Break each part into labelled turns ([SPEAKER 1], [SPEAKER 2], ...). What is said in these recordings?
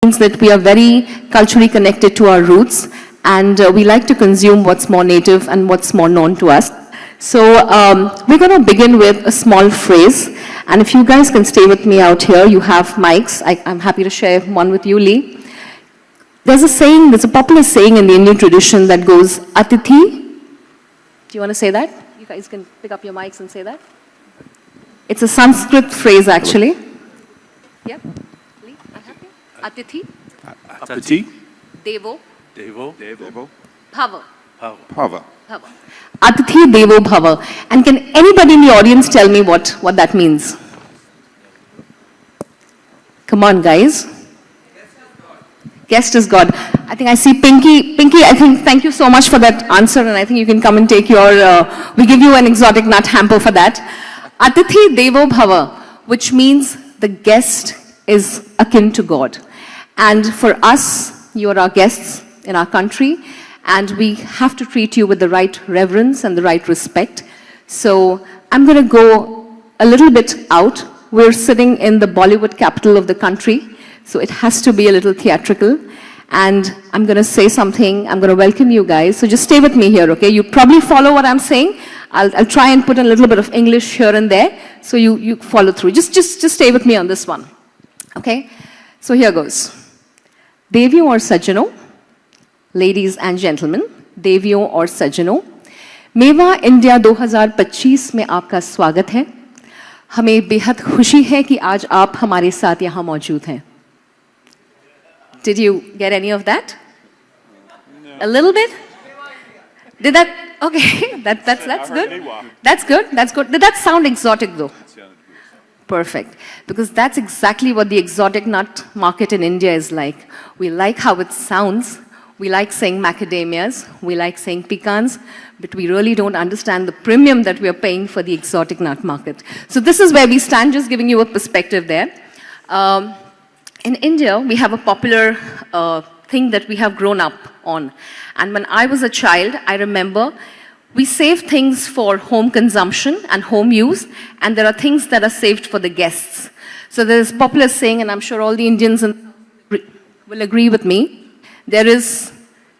[SPEAKER 1] means that we are very culturally connected to our roots, and we like to consume what's more native and what's more known to us. So we're going to begin with a small phrase, and if you guys can stay with me out here, you have mics. I'm happy to share one with you, Lee. There's a saying, there's a popular saying in the Indian tradition that goes, Atithi. Do you want to say that? You guys can pick up your mics and say that. It's a Sanskrit phrase, actually. Yep. Lee, I'm happy. Atithi.
[SPEAKER 2] Atithi.
[SPEAKER 1] Devo.
[SPEAKER 2] Devo. Devo.
[SPEAKER 1] Bhava.
[SPEAKER 2] Bhava.
[SPEAKER 1] Bhava. Atithi Devo Bhava. And can anybody in the audience tell me what that means? Come on, guys. Guest is God. I think I see Pinky. Pinky, I think, thank you so much for that answer, and I think you can come and take your, we'll give you an exotic nut hamper for that. Atithi Devo Bhava, which means the guest is akin to God. And for us, you are our guests in our country, and we have to treat you with the right reverence and the right respect. So I'm going to go a little bit out. We're sitting in the Bollywood capital of the country, so it has to be a little theatrical. And I'm going to say something. I'm going to welcome you guys. So just stay with me here, okay? You probably follow what I'm saying. I'll try and put a little bit of English here and there, so you follow through. Just stay with me on this one, okay? So here goes. Deviyon aur sajjano, ladies and gentlemen, देवियों और सज्जनों, मेवा India 2025 में आपका स्वागत है. हमें बेहद खुशी है कि आज आप हमारे साथ यहाँ मौजूद हैं. Did you get any of that? No. A little bit? Did that? Okay, that's good. That's good. That's good. Did that sound exotic though? Perfect. Because that's exactly what the exotic nut market in India is like. We like how it sounds. We like saying macadamias. We like saying pecans. But we really don't understand the premium that we are paying for the exotic nut market. So this is where we stand, just giving you a perspective there. In India, we have a popular thing that we have grown up on. And when I was a child, I remember we save things for home consumption and home use, and there are things that are saved for the guests. So there's a popular saying, and I'm sure all the Indians will agree with me, there is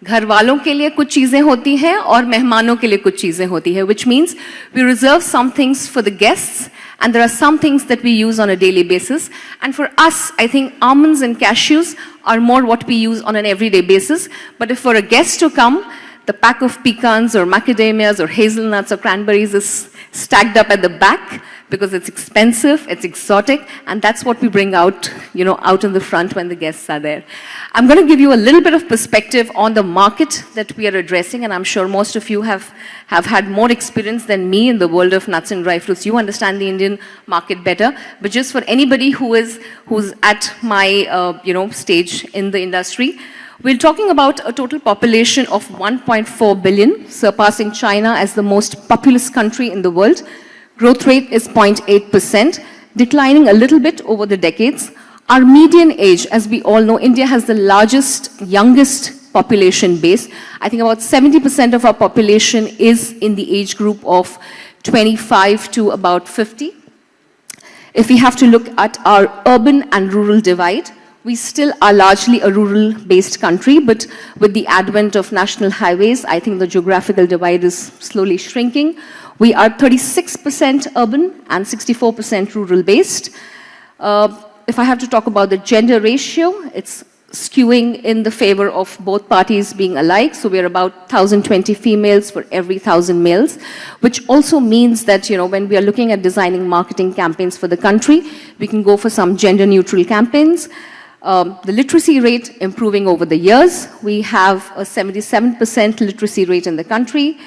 [SPEAKER 1] घर वालों के लिए कुछ चीजें होती हैं और मेहमानों के लिए कुछ चीजें होती हैं, which means we reserve some things for the guests, and there are some things that we use on a daily basis. And for us, I think almonds and cashews are more what we use on an everyday basis. But if for a guest to come, the pack of pecans or macadamias or hazelnuts or cranberries is stacked up at the back because it's expensive, it's exotic, and that's what we bring out, out in the front when the guests are there. I'm going to give you a little bit of perspective on the market that we are addressing, and I'm sure most of you have had more experience than me in the world of nuts and dry fruits. You understand the Indian market better, but just for anybody who's at my stage in the industry, we're talking about a total population of 1.4 billion, surpassing China as the most populous country in the world. Growth rate is 0.8%, declining a little bit over the decades. Our median age, as we all know, India has the largest, youngest population base. I think about 70% of our population is in the age group of 25 to about 50. If we have to look at our urban and rural divide, we still are largely a rural-based country, but with the advent of national highways, I think the geographical divide is slowly shrinking. We are 36% urban and 64% rural-based. If I have to talk about the gender ratio, it's skewing in the favor of both parties being alike. So we're about 1,020 females for every 1,000 males, which also means that, when we are looking at designing marketing campaigns for the country, we can go for some gender-neutral campaigns. The literacy rate improving over the years. We have a 77% literacy rate in the country.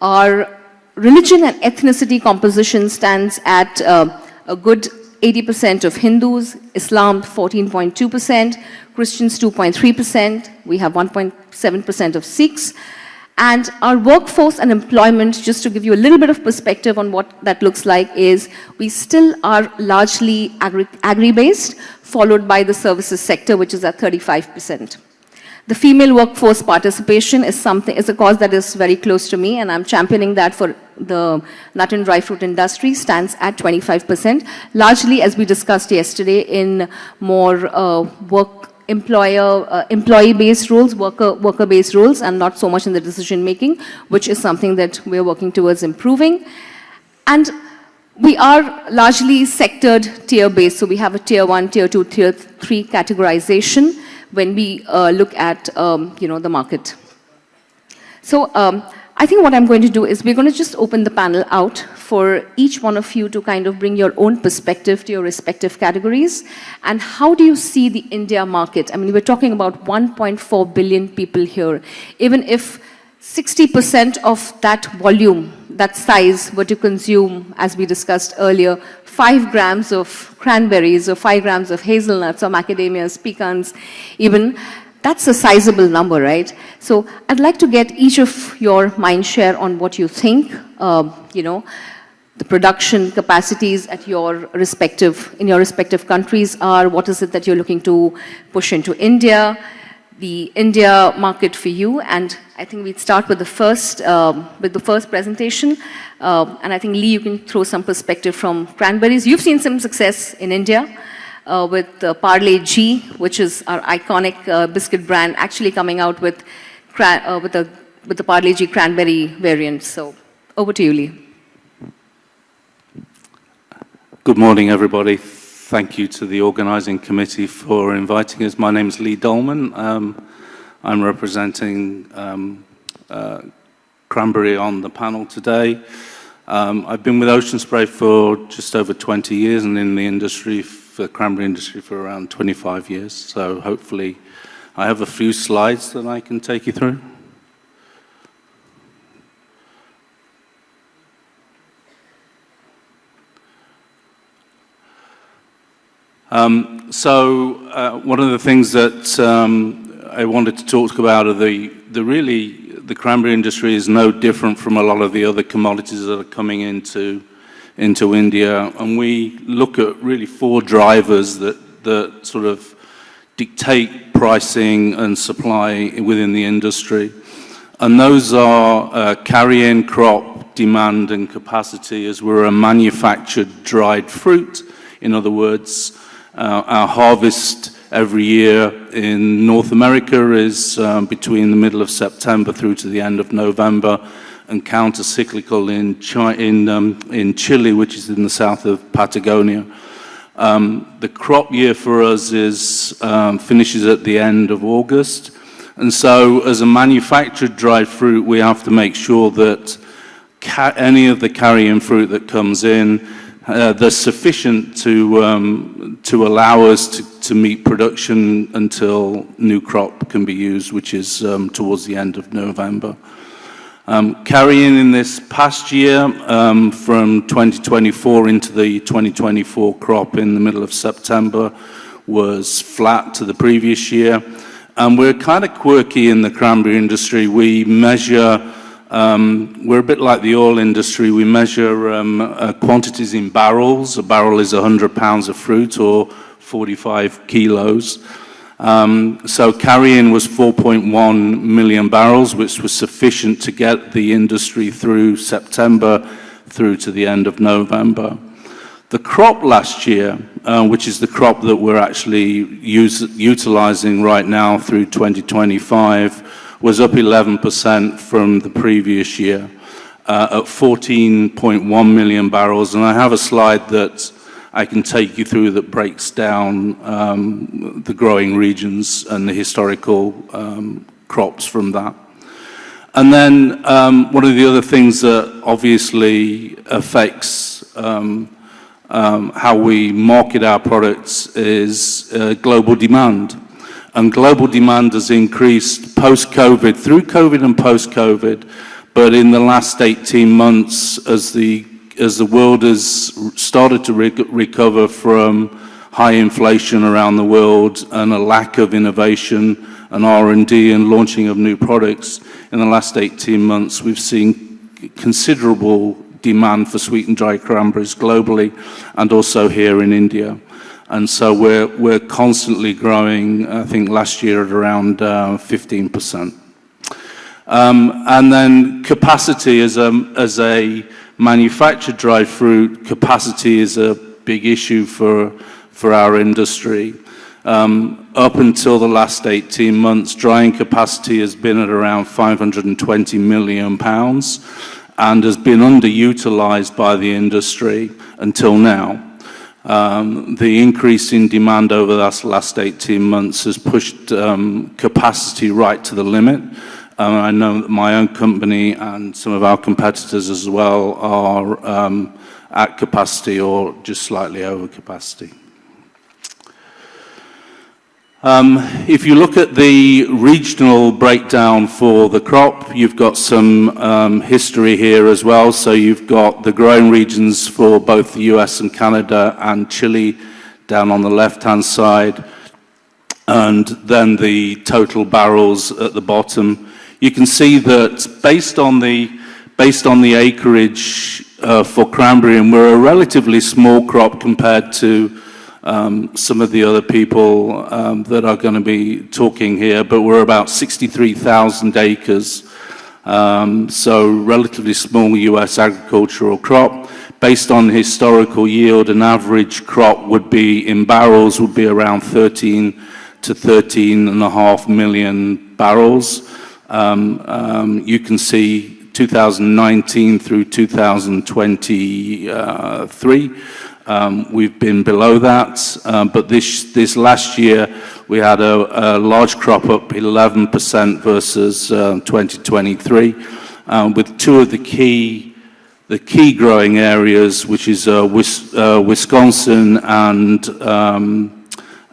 [SPEAKER 1] Our religion and ethnicity composition stands at a good 80% of Hindus, Islam 14.2%, Christians 2.3%, we have 1.7% of Sikhs. And our workforce and employment, just to give you a little bit of perspective on what that looks like, is we still are largely agri-based, followed by the services sector, which is at 35%. The female workforce participation is a cause that is very close to me, and I'm championing that for the nut and dry fruit industry, stands at 25%, largely, as we discussed yesterday, in more work employee-based roles, worker-based roles, and not so much in the decision-making, which is something that we're working towards improving. And we are largely sectored tier-based, so we have a tier 1, tier 2, tier 3 categorization when we look at the market. So I think what I'm going to do is we're going to just open the panel out for each one of you to kind of bring your own perspective to your respective categories. And how do you see the India market? I mean, we're talking about 1.4 billion people here. Even if 60% of that volume, that size, were to consume, as we discussed earlier, 5 grams of cranberries or 5 grams of hazelnuts or macadamias, pecans, even, that's a sizable number, right? So I'd like to get each of your mind share on what you think, the production capacities at in your respective countries are. What is it that you're looking to push into India? The India market for you, and I think we'd start with the first presentation. And I think, Lee, you can throw some perspective from cranberries. You've seen some success in India with Parle G, which is our iconic biscuit brand, actually coming out with the Parle G cranberry variant. So over to you, Lee.
[SPEAKER 3] Good morning, everybody. Thank you to the organising committee for inviting us. My name is Lee Dolman. I'm representing Cranberry on the panel today. I've been with Ocean Spray for just over 20 years and in the industry, the cranberry industry, for around 25 years. So hopefully I have a few slides that I can take you through. One of the things that I wanted to talk about are the cranberry industry is no different from a lot of the other commodities that are coming into India, and we look at really 4 drivers that sort of dictate pricing and supply within the industry, and those are carry-in, crop, demand, and capacity. As we're a manufactured dried fruit, in other words, our harvest every year in North America is between the middle of September through to the end of November, and counter-cyclical in Chile, which is in the south of Patagonia. The crop year for us finishes at the end of August, and so as a manufactured dried fruit, we have to make sure that any of the carry-in fruit that comes in, they're sufficient to allow us to meet production until new crop can be used, which is towards the end of November. Carrying in this past year, from 2024 into the 2024 crop in the middle of September, was flat to the previous year. And we're kind of quirky in the cranberry industry. We measure, we're a bit like the oil industry, we measure quantities in barrels. A barrel is 100 pounds of fruit or 45 kilos. So carry-in was 4.1 million barrels, which was sufficient to get the industry through September through to the end of November. The crop last year, which is the crop that we're actually utilizing right now through 2025, was up 11% from the previous year, at 14.1 million barrels. And I have a slide that I can take you through that breaks down the growing regions and the historical crops from that. And then one of the other things that obviously affects how we market our products is global demand. And global demand has increased post-COVID, through COVID and post-COVID, but in the last 18 months, as the world has started to recover from high inflation around the world and a lack of innovation and R&D and launching of new products, in the last 18 months, we've seen considerable demand for sweet and dry cranberries globally and also here in India. And so we're constantly growing, I think last year at around 15%. And then capacity as a manufactured dried fruit, capacity is a big issue for our industry. up until the last 18 months, drying capacity has been at around 520 million pounds and has been underutilized by the industry until now. The increase in demand over the last 18 months has pushed capacity right to the limit. I know that my own company and some of our competitors as well are at capacity or just slightly over capacity. If you look at the regional breakdown for the crop, you've got some history here as well. So you've got the growing regions for both the US and Canada and Chile down on the left-hand side, and then the total barrels at the bottom. You can see that based on the acreage for cranberry, and we're a relatively small crop compared to some of the other people that are going to be talking here, but we're about 63,000 acres, so relatively small US agricultural crop. Based on historical yield, an average crop would be, in barrels, would be around 13 to 13.5 million barrels. You can see 2019 through 2023, we've been below that, but this last year we had a large crop up 11% versus 2023, with two of the key growing areas, which is Wisconsin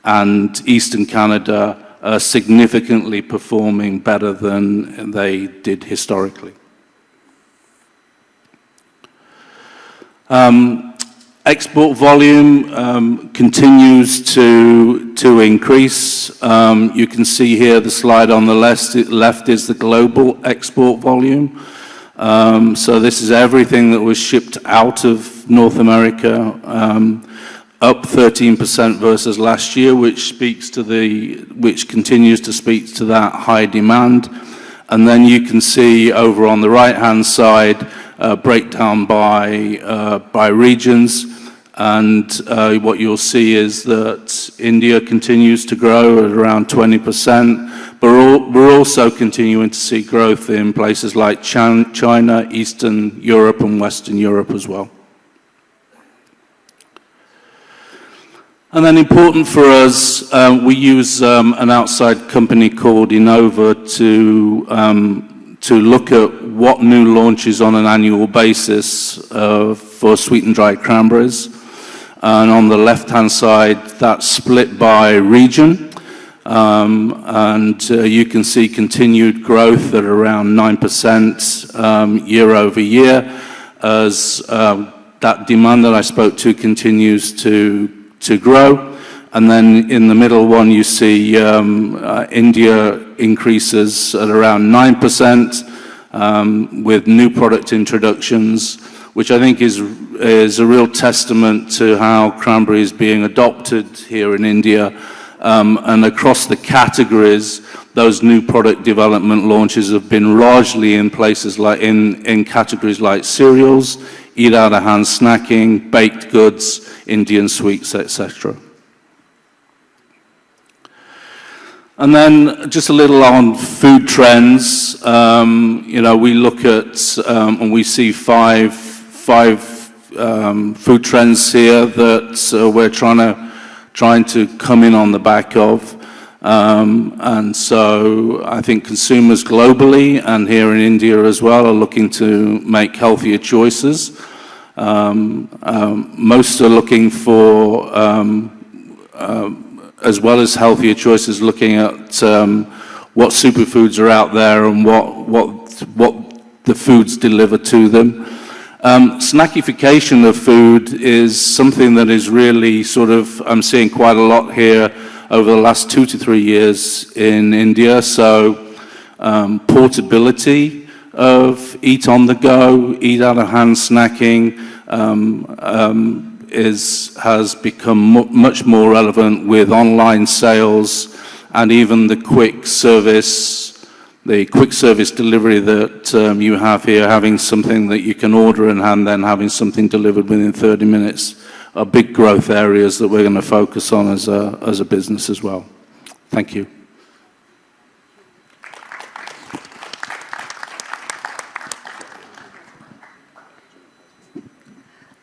[SPEAKER 3] and Eastern Canada, significantly performing better than they did historically. Export volume continues to increase. You can see here the slide on the left is the global export volume. So this is everything that was shipped out of North America, up 13% versus last year, which continues to speak to that high demand. And then you can see over on the right-hand side, breakdown by regions, and what you'll see is that India continues to grow at around 20%, but we're also continuing to see growth in places like China, Eastern Europe, and Western Europe as well. And then important for us, we use an outside company called Innova to look at what new launches on an annual basis for sweet and dry cranberries. And on the left-hand side, that's split by region. You can see continued growth at around 9% year over year as that demand that I spoke to continues to grow. And then in the middle one, you see India increases at around 9% with new product introductions, which I think is a real testament to how cranberry is being adopted here in India. And across the categories, those new product development launches have been largely in places like in categories like cereals, eat out of hand snacking, baked goods, Indian sweets, etc. And then just a little on food trends. We look at and we see five food trends here that we're trying to come in on the back of. And so I think consumers globally and here in India as well are looking to make healthier choices. Most are looking for, as well as healthier choices, looking at what superfoods are out there and what the foods deliver to them. Snackification of food is something that is really I'm seeing quite a lot here over the last 2 to 3 years in India. So portability of eat on the go, eat out of hand snacking has become much more relevant with online sales and even the quick service delivery that you have here, having something that you can order and then having something delivered within 30 minutes are big growth areas that we're going to focus on as a business as well. Thank you.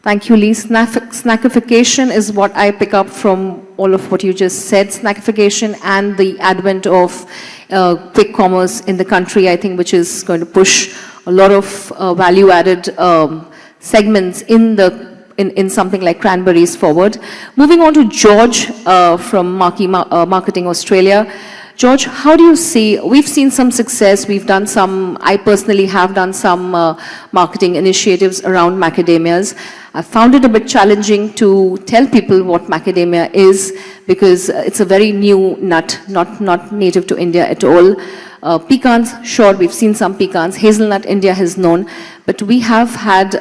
[SPEAKER 1] Thank you, Lee. Snackification is what I pick up from all of what you just said. Snackification and the advent of quick commerce in the country, I think, which is going to push a lot of value-added segments in something like cranberries forward. Moving on to George from Marketing Australia. George, how do you see, we've seen some success, we've done some, I personally have done some marketing initiatives around macadamias. I found it a bit challenging to tell people what macadamia is because it's a very new nut, not native to India at all. Pecans, sure, we've seen some pecans. Hazelnut, India has known. But we have had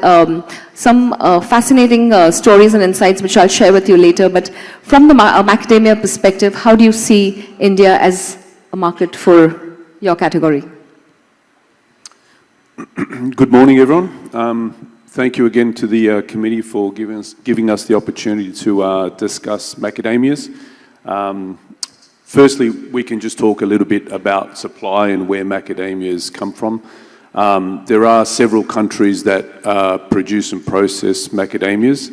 [SPEAKER 1] some fascinating stories and insights, which I'll share with you later. But from the macadamia perspective, how do you see India as a market for your category?
[SPEAKER 4] Good morning, everyone. Thank you again to the committee for giving us the opportunity to discuss macadamias. Firstly, we can just talk a little bit about supply and where macadamias come from. There are several countries that produce and process macadamias.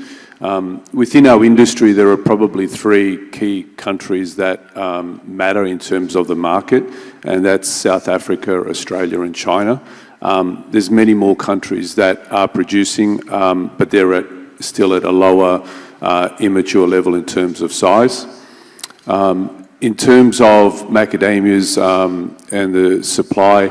[SPEAKER 4] Within our industry, there are probably 3 key countries that matter in terms of the market, and that's South Africa, Australia, and China. There's many more countries that are producing, but they're still at a lower, immature level in terms of size. In terms of macadamias and the supply,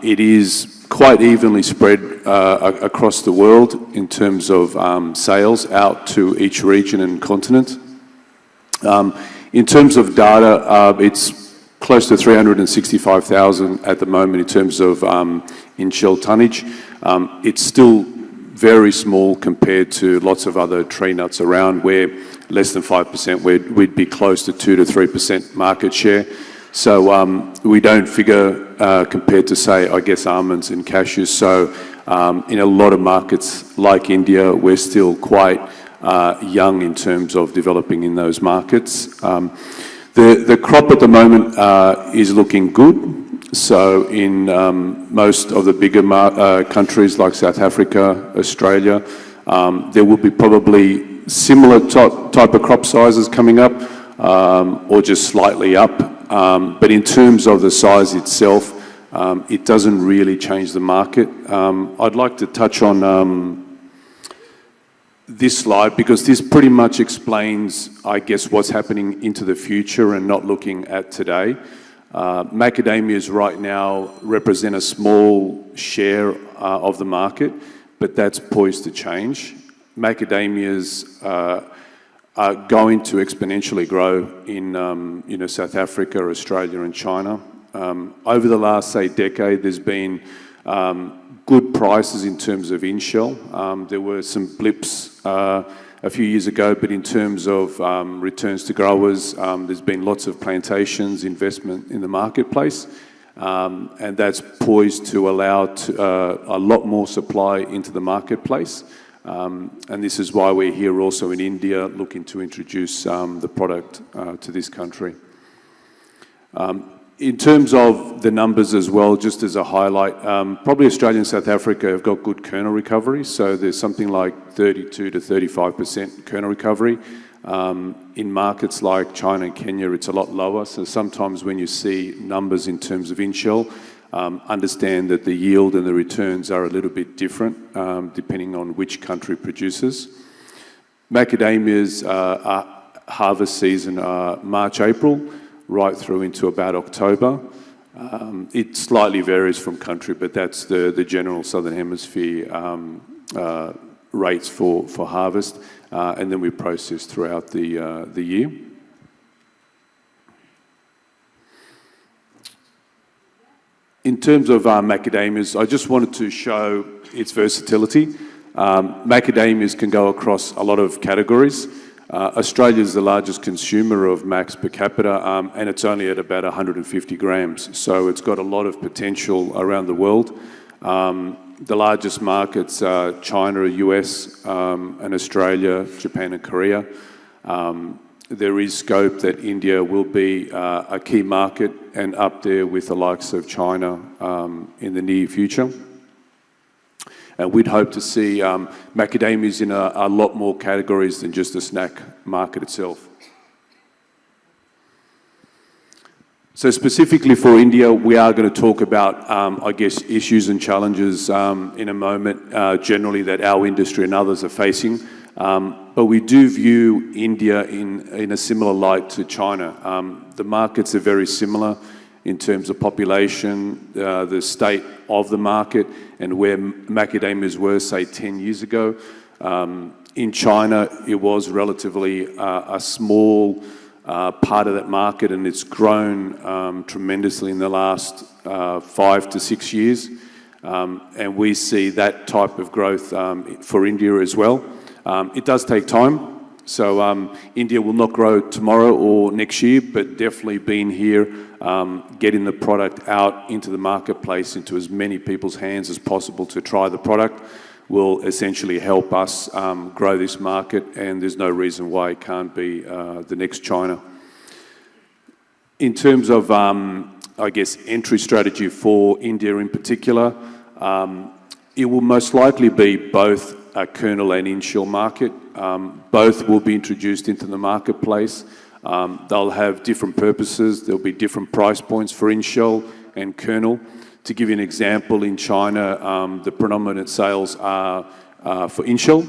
[SPEAKER 4] it is quite evenly spread across the world in terms of sales out to each region and continent. In terms of data, it's close to 365,000 at the moment in terms of in-shell tonnage. It's still very small compared to lots of other tree nuts around where less than 5%, we'd be close to 2 to 3% market share. So we don't figure compared to, say, I guess, almonds and cashews. So in a lot of markets like India, we're still quite young in terms of developing in those markets. The crop at the moment is looking good. So in most of the bigger countries like South Africa, Australia, there will be probably similar type of crop sizes coming up or just slightly up. But in terms of the size itself, it doesn't really change the market. I'd like to touch on this slide because this pretty much explains, I guess, what's happening into the future and not looking at today. Macadamias right now represent a small share of the market, but that's poised to change. Macadamias are going to exponentially grow in South Africa, Australia, and China. Over the last, say, decade, there's been good prices in terms of in-shell. There were some blips a few years ago, but in terms of returns to growers, there's been lots of plantations, investment in the marketplace, and that's poised to allow a lot more supply into the marketplace. And this is why we're here also in India looking to introduce the product to this country. In terms of the numbers as well, just as a highlight, probably Australia and South Africa have got good kernel recovery, so there's something like 32 to 35% kernel recovery. In markets like China and Kenya, it's a lot lower, so sometimes when you see numbers in terms of in-shell, understand that the yield and the returns are a little bit different depending on which country produces. Macadamias harvest season are March, April, right through into about October. It slightly varies from country, but that's the general Southern Hemisphere rates for harvest, and then we process throughout the year. In terms of macadamias, I just wanted to show its versatility. Macadamias can go across a lot of categories. Australia is the largest consumer of max per capita, and it's only at about 150 grams. So it's got a lot of potential around the world. The largest markets are China, US, and Australia, Japan, and Korea. there is scope that India will be a key market and up there with the likes of China in the near future. And we'd hope to see macadamias in a lot more categories than just the snack market itself. So specifically for India, we are going to talk about, I guess, issues and challenges in a moment, generally that our industry and others are facing. But we do view India in a similar light to China. The markets are very similar in terms of population, the state of the market, and where macadamias were, say, 10 years ago. In China, it was relatively a small part of that market, and it's grown tremendously in the last 5 to 6 years. And we see that type of growth for India as well. It does take time. So India will not grow tomorrow or next year, but definitely being here, getting the product out into the marketplace, into as many people's hands as possible to try the product, will essentially help us grow this market, and there's no reason why it can't be the next China. In terms of, I guess, entry strategy for India in particular, it will most likely be both a kernel and in-shell market. Both will be introduced into the marketplace. They'll have different purposes. There'll be different price points for in-shell and kernel. To give you an example, in China, the predominant sales are for in-shell,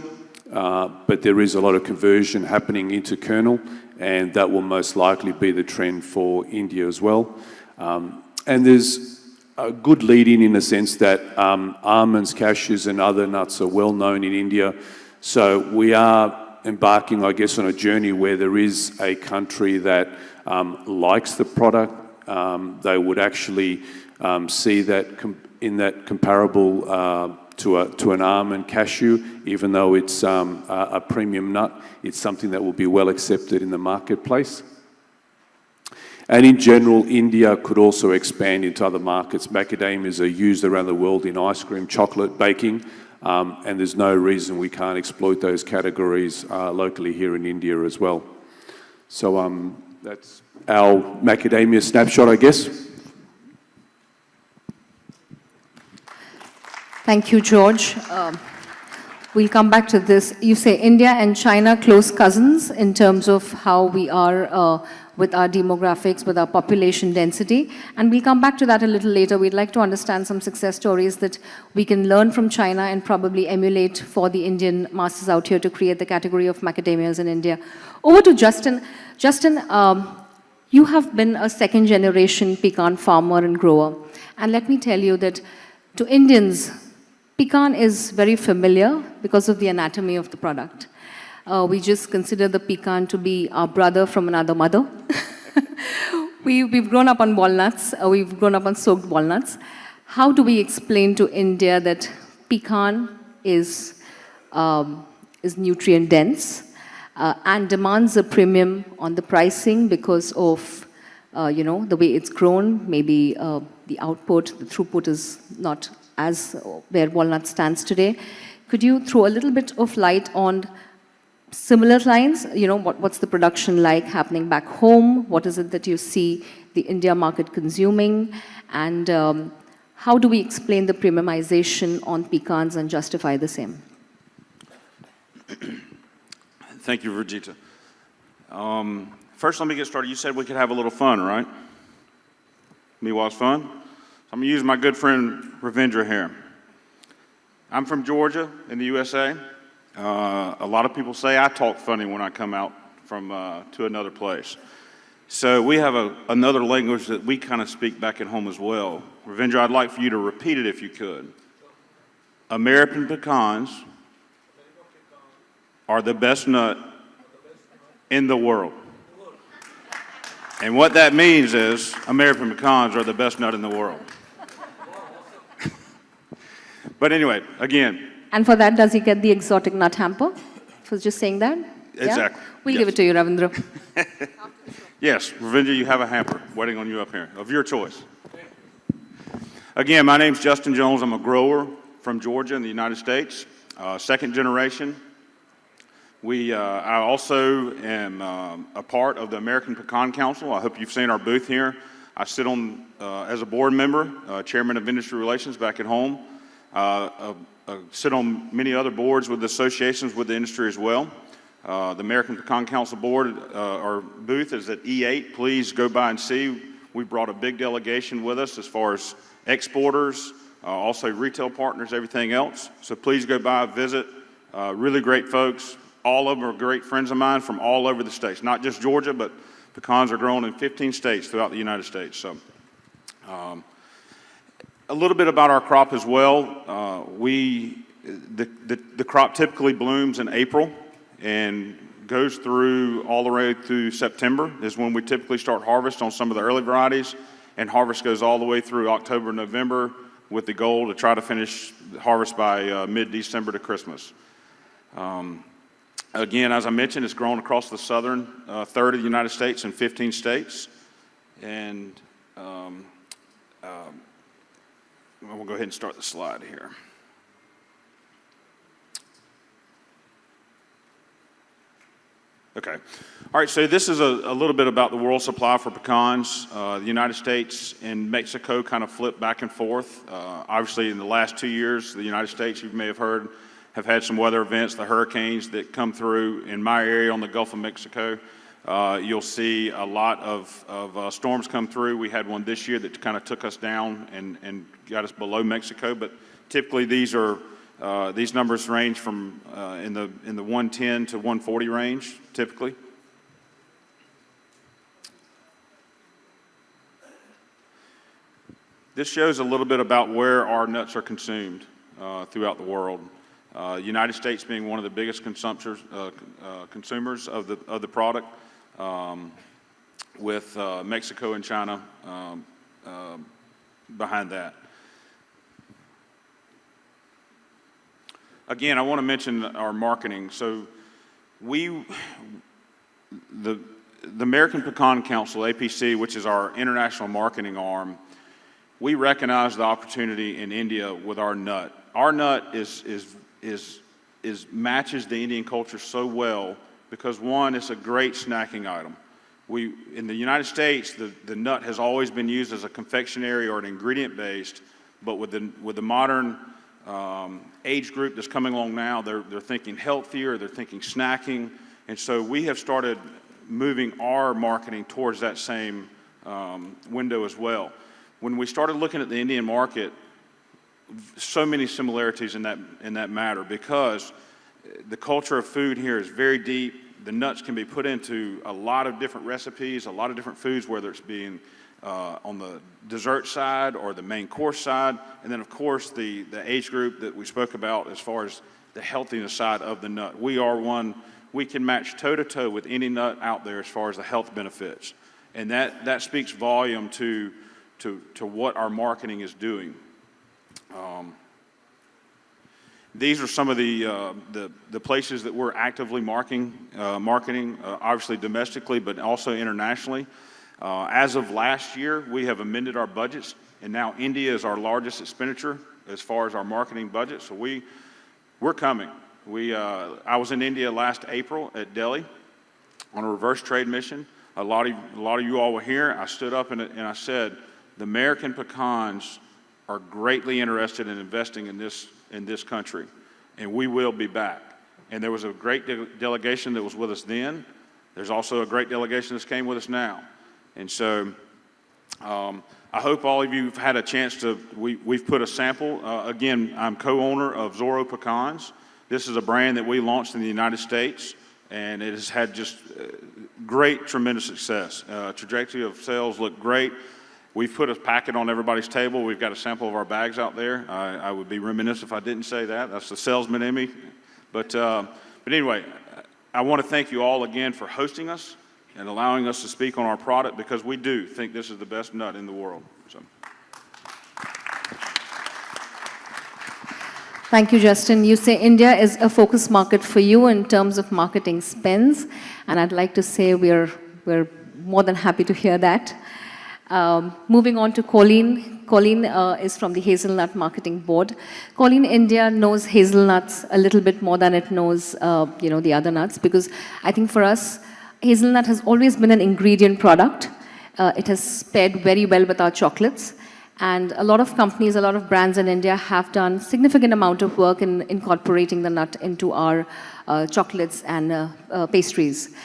[SPEAKER 4] but there is a lot of conversion happening into kernel, and that will most likely be the trend for India as well. And there's a good lead-in the sense that almonds, cashews and other nuts are well known in India. So we are embarking, I guess, on a journey where there is a country that likes the product. They would actually see that in that comparable to an almond, cashew, even though it's a premium nut, it's something that will be well accepted in the marketplace. And in general, India could also expand into other markets. Macadamias are used around the world in ice cream, chocolate, baking, and there's no reason we can't exploit those categories locally here in India as well. So that's our macadamia snapshot, I guess.
[SPEAKER 1] Thank you, George. We'll come back to this. You say India and China close cousins in terms of how we are with our demographics, with our population density. And we'll come back to that a little later. We'd like to understand some success stories that we can learn from China and probably emulate for the Indian masses out here to create the category of macadamias in India. Over to Justin. Justin, you have been a second-generation pecan farmer and grower. And let me tell you that to Indians, pecan is very familiar because of the anatomy of the product. We just consider the pecan to be our brother from another mother. We've grown up on walnuts. We've grown up on soaked walnuts. How do we explain to India that pecan is nutrient dense and demands a premium on the pricing because of the way it's grown? Maybe the output, the throughput is not as where walnut stands today. Could you throw a little bit of light on similar lines? What's the production like happening back home? What is it that you see the India market consuming? And how do we explain the premiumization on pecans and justify the same?
[SPEAKER 5] Thank you, Virjita. First, let me get started. You said we could have a little fun, right? Mewa's fun? So I'm going to use my good friend Ravindra here. I'm from Georgia in the USA. A lot of people say I talk funny when I come out from to another place. So we have another language that we kind of speak back at home as well. Ravindra, I'd like for you to repeat it if you could. American pecans are the best nut in the world. And what that means is American pecans are the best nut in the world. But anyway, again.
[SPEAKER 1] And for that, does he get the exotic nut hamper? For just saying that?
[SPEAKER 5] Exactly.
[SPEAKER 1] Yeah? We'll give it to you, Ravindra.
[SPEAKER 5] Yes, Ravindra, you have a hamper waiting on you up here, of your choice. Again, my name's Justin Jones. I'm a grower from Georgia in the United States, second generation. I also am a part of the American Pecan Council. I hope you've seen our booth here. I sit on, as a board member, chairman of industry relations back at home. Sit on many other boards with associations with the industry as well. The American Pecan Council board, our booth is at E8. Please go by and see. We brought a big delegation with us as far as exporters, also retail partners, everything else. So please go by, visit. Really great folks. All of them are great friends of mine from all over the states, not just Georgia, but pecans are grown in 15 states throughout the United States. So, a little bit about our crop as well. The crop typically blooms in April and goes through all the way through September is when we typically start harvest on some of the early varieties, and harvest goes all the way through October, November, with the goal to try to finish harvest by mid-December to Christmas. Again, as I mentioned, it's grown across the southern third of the United States in 15 states. And we'll go ahead and start the slide here. Okay. All right, so this is a little bit about the world supply for pecans. The United States and Mexico kind of flip back and forth. Obviously, in the last 2 years, the United States, you may have heard, have had some weather events, the hurricanes that come through in my area on the Gulf of Mexico. You'll see a lot of storms come through. We had one this year that kind of took us down and got us below Mexico, but typically these numbers range from in the 110 to 140 range, typically. This shows a little bit about where our nuts are consumed throughout the world. United States being one of the biggest consumers of the product, with Mexico and China behind that. Again, I want to mention our marketing. So the American Pecan Council, APC, which is our international marketing arm, we recognize the opportunity in India with our nut. Our nut matches the Indian culture so well because, one, it's a great snacking item. In the United States, the nut has always been used as a confectionery or an ingredient based, but with the modern age group that's coming along now, they're thinking healthier, they're thinking snacking, and so we have started moving our marketing towards that same window as well. When we started looking at the Indian market, so many similarities in that matter because the culture of food here is very deep. The nuts can be put into a lot of different recipes, a lot of different foods, whether it's being on the dessert side or the main course side, and then of course the age group that we spoke about as far as the healthiness side of the nut. We can match toe-to-toe with any nut out there as far as the health benefits, and that speaks volume to what our marketing is doing. These are some of the places that we're actively marketing, obviously domestically, but also internationally. As of last year, we have amended our budgets, and now India is our largest expenditure as far as our marketing budget. So we're coming. I was in India last April at Delhi on a reverse trade mission. A lot of you all were here. I stood up and I said, the American pecans are greatly interested in investing in this country, and we will be back. And there was a great delegation that was with us then. There's also a great delegation that's came with us now. And so I hope all of you have had a chance to, we've put a sample. Again, I'm co-owner of Zorro Pecans. This is a brand that we launched in the United States, and it has had just great, tremendous success. Trajectory of sales look great. We've put a packet on everybody's table. We've got a sample of our bags out there. I would be remiss if I didn't say that. That's the salesman in me. But anyway, I want to thank you all again for hosting us and allowing us to speak on our product because we do think this is the best nut in the world. So.
[SPEAKER 1] Thank you, Justin. You say India is a focus market for you in terms of marketing spends, and I'd like to say we're more than happy to hear that. Moving on to Colleen. Colleen is from the Hazelnut Marketing Board. Colleen India knows hazelnuts a little bit more than it knows, the other nuts, because I think for us, hazelnut has always been an ingredient product. It has paired very well with our chocolates. And a lot of companies, a lot of brands in India have done significant amount of work in incorporating the nut into our chocolates and pastries.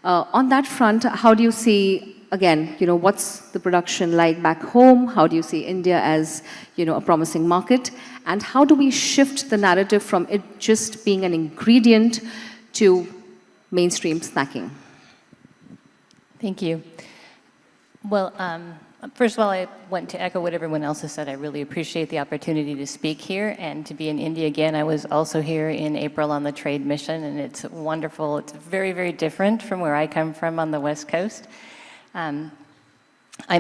[SPEAKER 1] On that front, how do you see, again, what's the production like back home? How do you see India as, a promising market? And how do we shift the narrative from it just being an ingredient to mainstream snacking?
[SPEAKER 6] Thank you. Well, first of all, I want to echo what everyone else has said. I really appreciate the opportunity to speak here and to be in India again. I was also here in April on the trade mission, and it's wonderful. It's very, very different from where I come from on the West Coast. I'm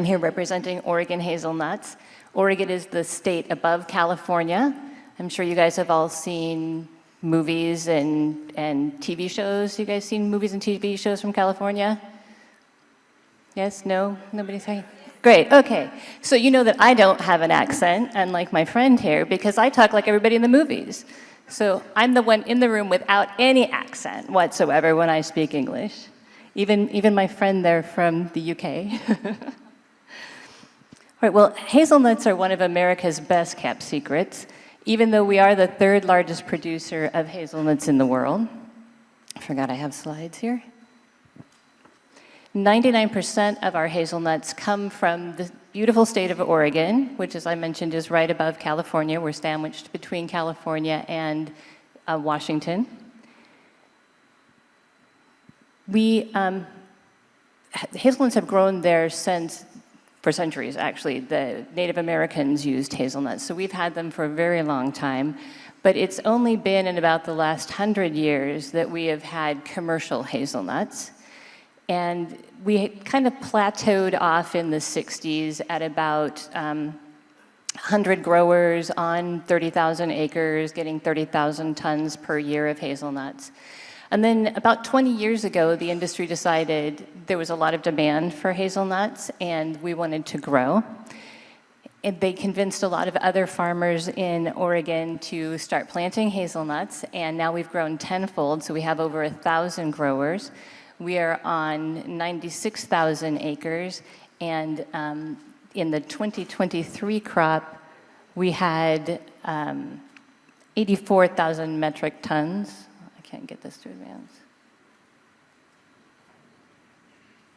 [SPEAKER 6] here representing Oregon hazelnuts. Oregon is the state above California. I'm sure you guys have all seen movies and TV shows. You guys seen movies and TV shows from California? Yes? No? Nobody's saying? Great, okay. So you know that I don't have an accent, unlike my friend here, because I talk like everybody in the movies. So I'm the one in the room without any accent whatsoever when I speak English. Even my friend there from the UK. All right, well, hazelnuts are one of America's best kept secrets, even though we are the third largest producer of hazelnuts in the world. I forgot I have slides here. 99% of our hazelnuts come from the beautiful state of Oregon, which, as I mentioned, is right above California. We're sandwiched between California and Washington. Hazelnuts have grown there for centuries, actually. The Native Americans used hazelnuts, so we've had them for a very long time. But it's only been in about the last 100 years that we have had commercial hazelnuts. And we kind of plateaued off in the 60s at about 100 growers on 30,000 acres, getting 30,000 tons per year of hazelnuts. And then about 20 years ago, the industry decided there was a lot of demand for hazelnuts, and we wanted to grow. And they convinced a lot of other farmers in Oregon to start planting hazelnuts, and now we've grown tenfold, so we have over 1,000 growers. We are on 96,000 acres, and in the 2023 crop, we had 84,000 metric tons. I can't get this to advance.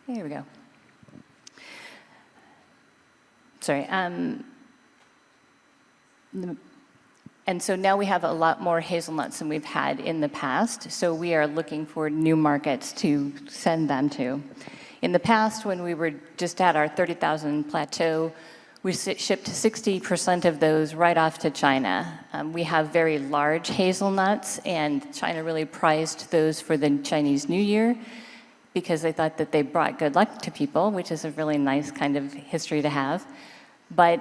[SPEAKER 6] There we go. Sorry. And so now we have a lot more hazelnuts than we've had in the past, so we are looking for new markets to send them to. In the past, when we were just at our 30,000 plateau, we shipped 60% of those right off to China. We have very large hazelnuts, and China really prized those for the Chinese New Year because they thought that they brought good luck to people, which is a really nice kind of history to have. But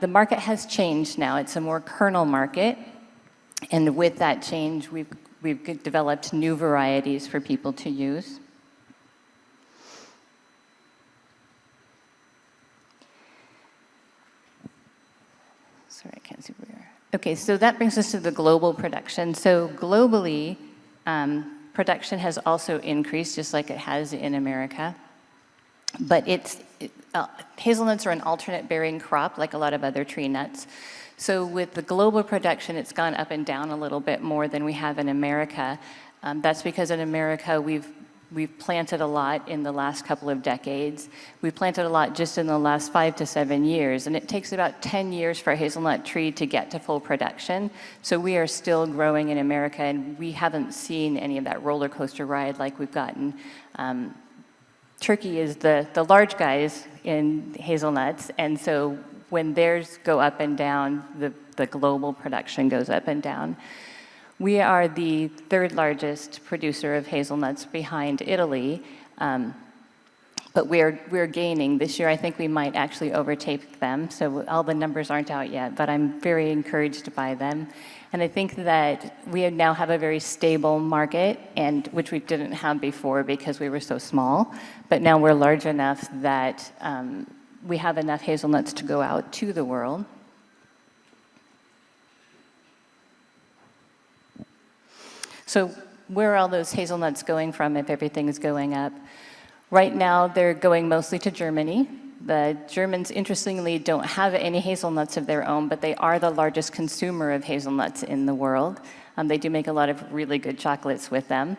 [SPEAKER 6] the market has changed now. It's a more kernel market. And with that change, we've developed new varieties for people to use. Sorry, I can't see where we are. Okay, so that brings us to the global production. So globally, production has also increased, just like it has in America. But hazelnuts are an alternate bearing crop, like a lot of other tree nuts. So with the global production, it's gone up and down a little bit more than we have in America. That's because in America, we've planted a lot in the last couple of decades. We've planted a lot just in the last 5 to 7 years, and it takes about 10 years for a hazelnut tree to get to full production. So we are still growing in America, and we haven't seen any of that roller coaster ride like we've gotten. Turkey is the large guys in hazelnuts, and so when theirs go up and down, the global production goes up and down. We are the third largest producer of hazelnuts behind Italy, but we're gaining. This year, I think we might actually overtake them, so all the numbers aren't out yet, but I'm very encouraged by them. And I think that we now have a very stable market, and which we didn't have before because we were so small. But now we're large enough that we have enough hazelnuts to go out to the world. So where are all those hazelnuts going from if everything is going up? Right now, they're going mostly to Germany. The Germans, interestingly, don't have any hazelnuts of their own, but they are the largest consumer of hazelnuts in the world. They do make a lot of really good chocolates with them,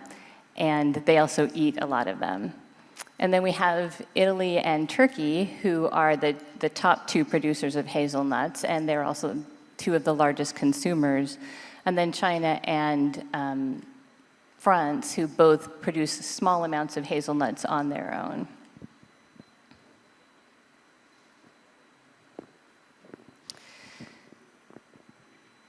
[SPEAKER 6] and they also eat a lot of them. And then we have Italy and Turkey, who are the top two producers of hazelnuts, and they're also two of the largest consumers. And then China and France, who both produce small amounts of hazelnuts on their own.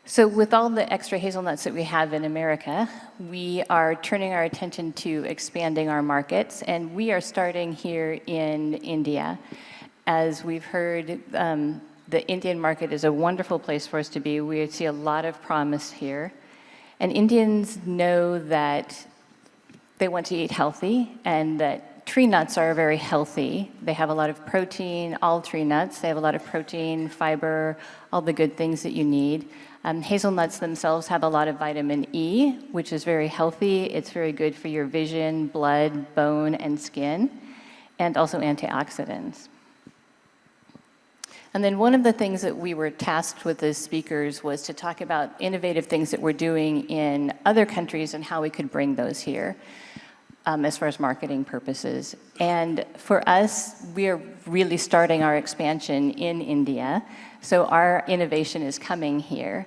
[SPEAKER 6] So with all the extra hazelnuts that we have in America, we are turning our attention to expanding our markets, and we are starting here in India. As we've heard, the Indian market is a wonderful place for us to be. We see a lot of promise here. And Indians know that they want to eat healthy and that tree nuts are very healthy. They have a lot of protein, all tree nuts. They have a lot of protein, fiber, all the good things that you need. Hazelnuts themselves have a lot of vitamin E, which is very healthy. It's very good for your vision, blood, bone, and skin, and also antioxidants. And then one of the things that we were tasked with as speakers was to talk about innovative things that we're doing in other countries and how we could bring those here as far as marketing purposes. And for us, we are really starting our expansion in India. So our innovation is coming here.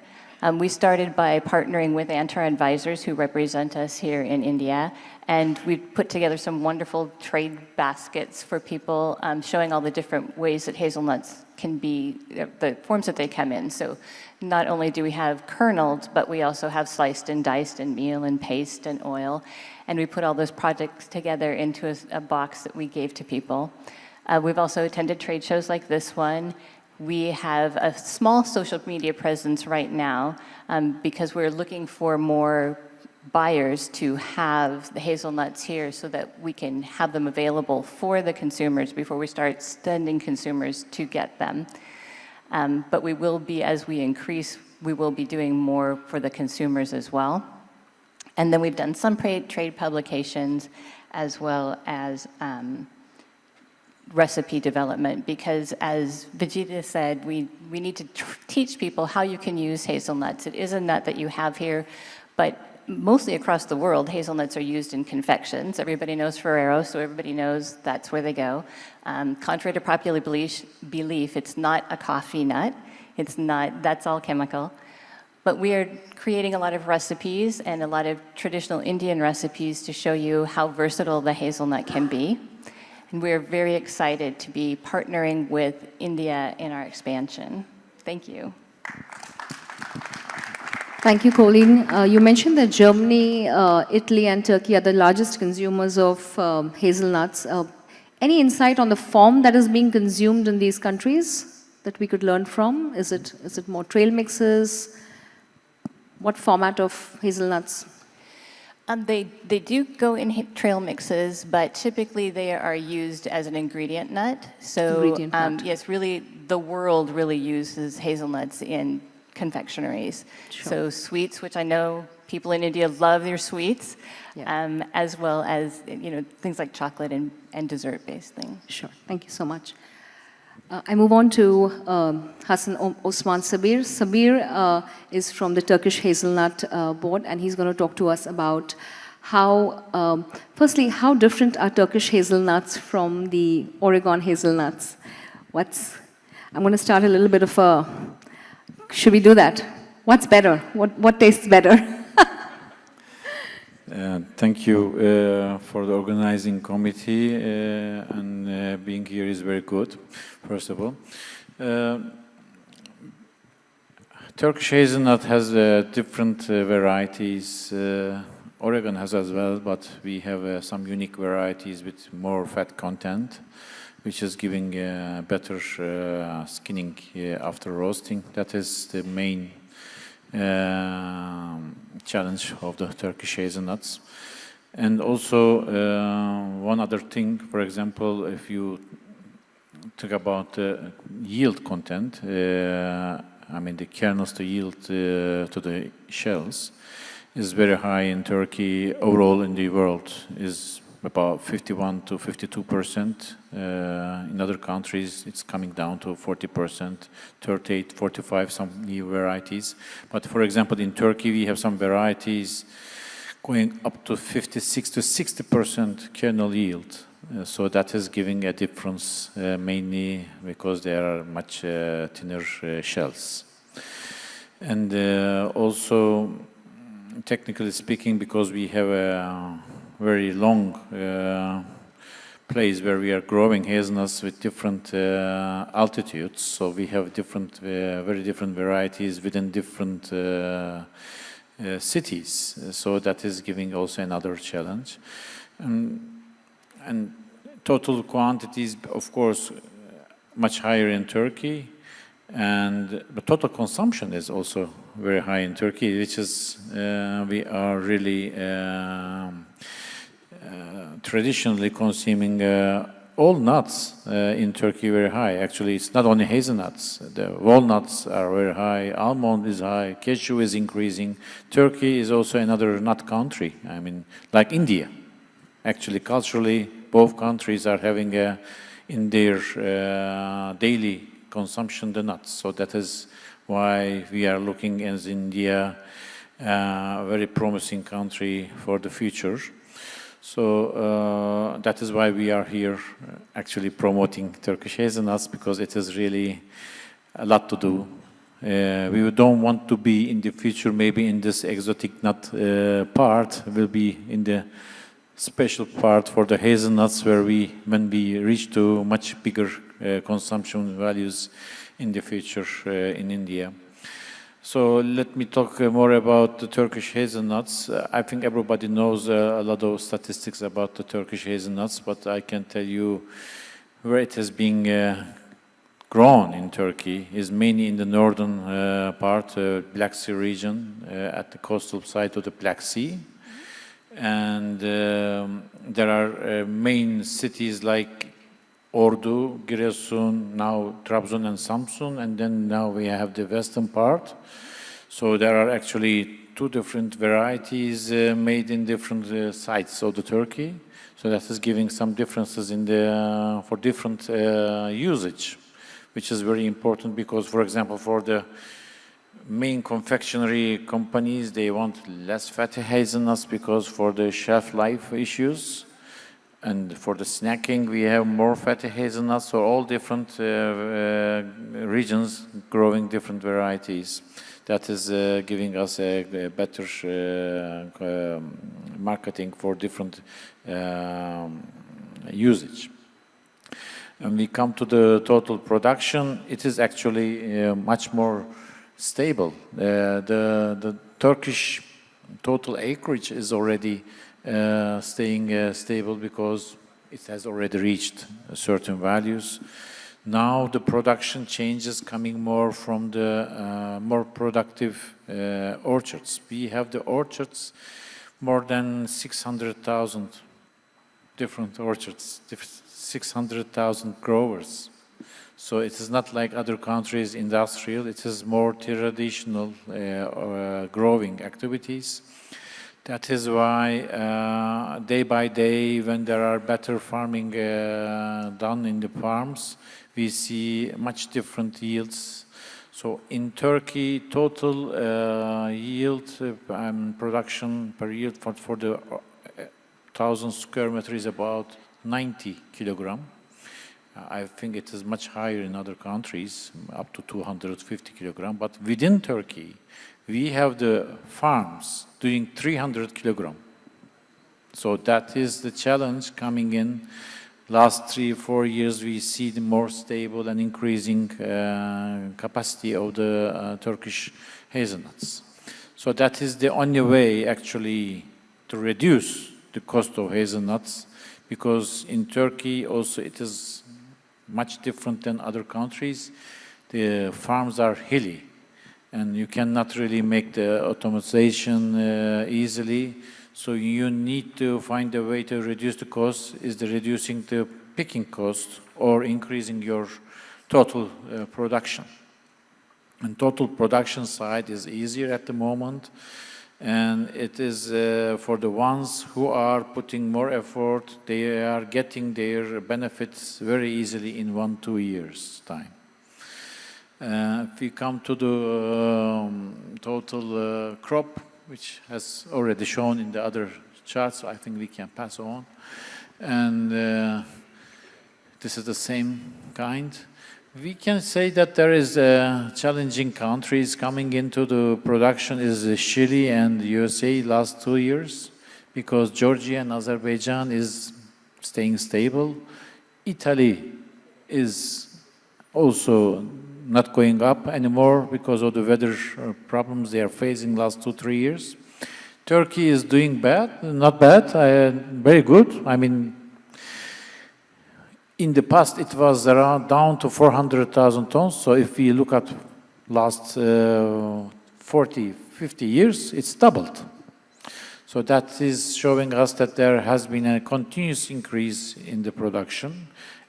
[SPEAKER 6] We started by partnering with Antar Advisors, who represent us here in India, and we've put together some wonderful trade baskets for people, showing all the different ways that hazelnuts can be, the forms that they come in. So not only do we have kernels, but we also have sliced and diced and meal and paste and oil, and we put all those projects together into a box that we gave to people. We've also attended trade shows like this one. We have a small social media presence right now because we're looking for more buyers to have the hazelnuts here so that we can have them available for the consumers before we start sending consumers to get them. But we will be, as we increase, we will be doing more for the consumers as well. And then we've done some trade publications as well as recipe development, because as Vijita said, we need to teach people how you can use hazelnuts. It is a nut that you have here, but mostly across the world, hazelnuts are used in confections. Everybody knows Ferrero, so everybody knows that's where they go. Contrary to popular belief, it's not a coffee nut. It's not, that's all chemical. But we are creating a lot of recipes and a lot of traditional Indian recipes to show you how versatile the hazelnut can be. And we're very excited to be partnering with India in our expansion. Thank you.
[SPEAKER 1] Thank you, Colleen. You mentioned that Germany, Italy, and Turkey are the largest consumers of hazelnuts. Any insight on the form that is being consumed in these countries that we could learn from? Is it more trail mixes? What format of hazelnuts?
[SPEAKER 6] They do go in trail mixes, but typically they are used as an ingredient nut. So yes, really, the world really uses hazelnuts in confectionaries. Sure. So sweets, which I know people in India love their sweets, yeah. As well as things like chocolate and dessert-based things.
[SPEAKER 1] Sure, thank you so much. I move on to Hassan Osman Sabir. Sabir is from the Turkish Hazelnut Board, and he's going to talk to us about how, firstly, how different are Turkish hazelnuts from the Oregon hazelnuts? I'm going to start a little bit of a, should we do that? What's better? What tastes better?
[SPEAKER 7] Thank you for the organizing committee, and being here is very good, first of all. Turkish hazelnut has different varieties. Oregon has as well, but we have some unique varieties with more fat content, which is giving better skinning after roasting. That is the main challenge of the Turkish hazelnuts. And also one other thing, for example, if you talk about yield content, I mean the kernels to yield to the shells is very high in Turkey. Overall in the world is about 51 to 52%. In other countries, it's coming down to 40%, 38, 45, some new varieties. But for example, in Turkey, we have some varieties going up to 56 to 60% kernel yield. So that is giving a difference, mainly because they are much thinner shells. And also, technically speaking, because we have a very long place where we are growing hazelnuts with different altitudes, so we have different, very different varieties within different cities. So that is giving also another challenge. And total quantities, of course, much higher in Turkey, and the total consumption is also very high in Turkey, which is we are really traditionally consuming all nuts in Turkey very high. Actually, it's not only hazelnuts. The walnuts are very high, almond is high, cashew is increasing. Turkey is also another nut country. I mean, like India. Actually, culturally, both countries are having in their daily consumption the nuts. So that is why we are looking as India a very promising country for the future. So that is why we are here actually promoting Turkish hazelnuts, because it is really a lot to do. We don't want to be in the future, maybe in this exotic nut part, will be in the special part for the hazelnuts where when we reach to much bigger consumption values in the future in India. So let me talk more about the Turkish hazelnuts. I think everybody knows a lot of statistics about the Turkish hazelnuts, but I can tell you where it has been grown in Turkey is mainly in the northern part, Black Sea region, at the coastal side of the Black Sea. And there are main cities like Ordu, Giresun, now Trabzon and Samsun, and then now we have the western part. So there are actually two different varieties made in different sites of the Turkey. So that is giving some differences in the for different usage, which is very important because, for example, for the main confectionery companies, they want less fatty hazelnuts because for the shelf life issues. And for the snacking, we have more fatty hazelnuts, so all different regions growing different varieties. That is giving us a better marketing for different usage. And we come to the total production, it is actually much more stable. The Turkish total acreage is already staying stable because it has already reached certain values. Now the production changes coming more from the more productive orchards. We have the orchards, more than 600,000 different orchards, 600,000 growers. So it is not like other countries industrial, it is more traditional growing activities. That is why day by day, when there are better farming done in the farms, we see much different yields. So in Turkey, total yield production per yield for the 1,000 square meters is about 90 kilogram. I think it is much higher in other countries, up to 250 kilogram. But within Turkey, we have the farms doing 300 kilogram. So that is the challenge coming in. Last 3-4 years, we see the more stable and increasing capacity of the Turkish hazelnuts. So that is the only way actually to reduce the cost of hazelnuts, because in Turkey also it is much different than other countries. The farms are hilly, and you cannot really make the automation easily. So you need to find a way to reduce the cost, is the reducing the picking cost or increasing your total production. And total production side is easier at the moment, and it is for the ones who are putting more effort, they are getting their benefits very easily in 1-2 years' time. If we come to the total crop, which has already shown in the other charts, I think we can pass on. And this is the same kind. We can say that there is challenging countries coming into the production is Chile and USA last 2 years, because Georgia and Azerbaijan is staying stable. Italy is also not going up anymore because of the weather problems they are facing last 2-3 years. Turkey is doing bad, not bad, very good. I mean, in the past it was around down to 400,000 tons. So if we look at last 40, 50 years, it's doubled. So that is showing us that there has been a continuous increase in the production.